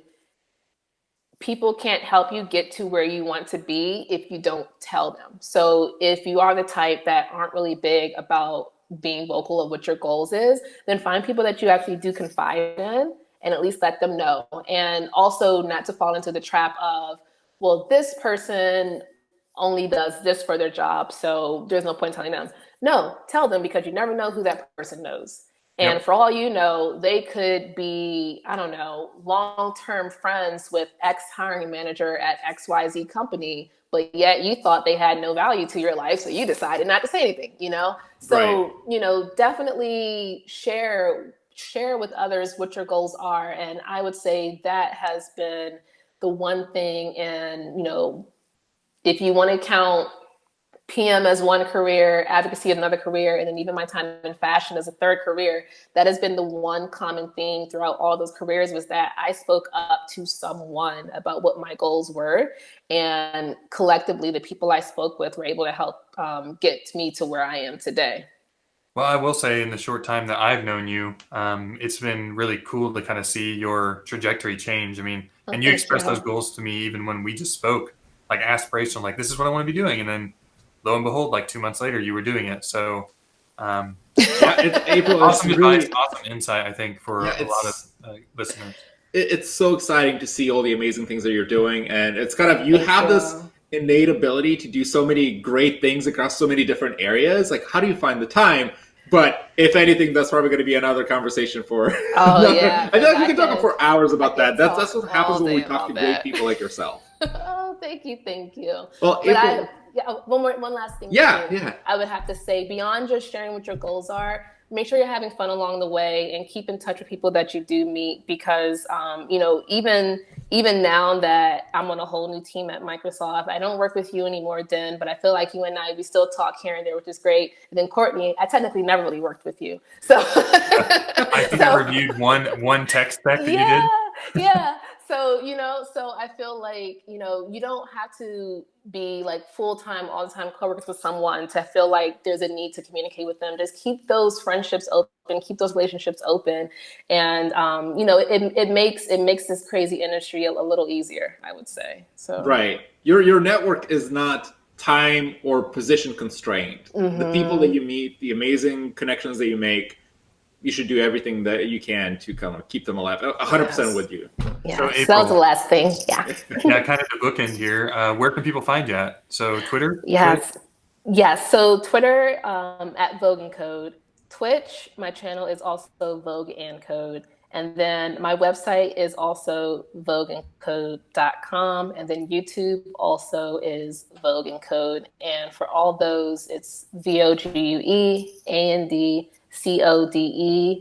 people can't help you get to where you want to be if you don't tell them. So if you are the type that aren't really big about being vocal of what your goals is, then find people that you actually do confide in and at least let them know. And also not to fall into the trap of, well, this person only does this for their job, so there's no point telling them. No, tell them, because you never know who that person knows. And for all you know, they could be, I don't know, long-term friends with X hiring manager at XYZ company, but yet you thought they had no value to your life, so you decided not to say anything, you know? So, you know, definitely share with others what your goals are. And I would say that has been the one thing. And, you know, if you want to count PM as one career, advocacy as another career, and then even my time in fashion as a third career, that has been the one common theme throughout all those careers, was that I spoke up to someone about what my goals were. And collectively, the people I spoke with were able to help get me to where I am today. Well, I will say in the short time that I've known you, it's been really cool to kind of see your trajectory change. I mean, and you expressed those goals to me even when we just spoke, like aspirational, like this is what I want to be doing. And then lo and behold, like 2 months later, you were doing it. So it's April. Awesome it's advice, really, awesome insight, I think, for a lot of listeners. It's so exciting to see all the amazing things that you're doing. And it's kind of, you have this innate ability to do so many great things across so many different areas. Like, how do you find the time? But if anything, that's probably going to be another conversation for. I feel like we can talk for hours about that. That's what happens when we talk to great people like yourself. Oh, thank you. Well, but one last thing. Yeah. I would have to say, beyond just sharing what your goals are, make sure you're having fun along the way and keep in touch with people that you do meet, because you know, even now that I'm on a whole new team at Microsoft, I don't work with you anymore, Den, but I feel like you and I, we still talk here and there, which is great. And then Courtney, I technically never really worked with you. So I think I reviewed one tech spec that you did. Yeah. So, you know, so I feel like, you know, you don't have to be like full-time, all the time coworkers with someone to feel like there's a need to communicate with them. Just keep those friendships open, keep those relationships open. And, you know, it makes this crazy industry a little easier, I would say. So right. Your network is not time or position constrained. The people that you meet, the amazing connections that you make, you should do everything that you can to kind of keep them alive. 100% with you. Yeah, so that was the last thing. Yeah. Kind of the bookend here. Where can people find you at? So Twitter? Yes. So Twitter at Vogue and Code. Twitch, my channel is also Vogue and Code. And then my website is also vogueandcode.com. And then YouTube also is Vogue and Code. And for all those, it's VOGUEANDCODE.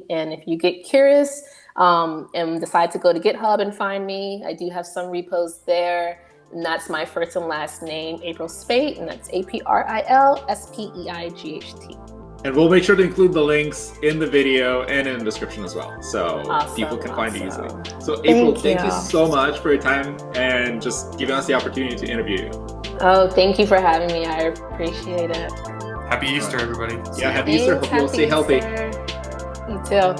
And if you get curious and decide to go to GitHub and find me, I do have some repos there. And that's my first and last name, April Speight, and that's APRILSPEIGHT. And we'll make sure to include the links in the video and in the description as well, so people can find it easily. So April, thank you so much for your time and just giving us the opportunity to interview you. Oh, thank you for having me. I appreciate it. Happy Easter, everybody. Yeah, happy Easter. Hope you'll stay healthy. You too.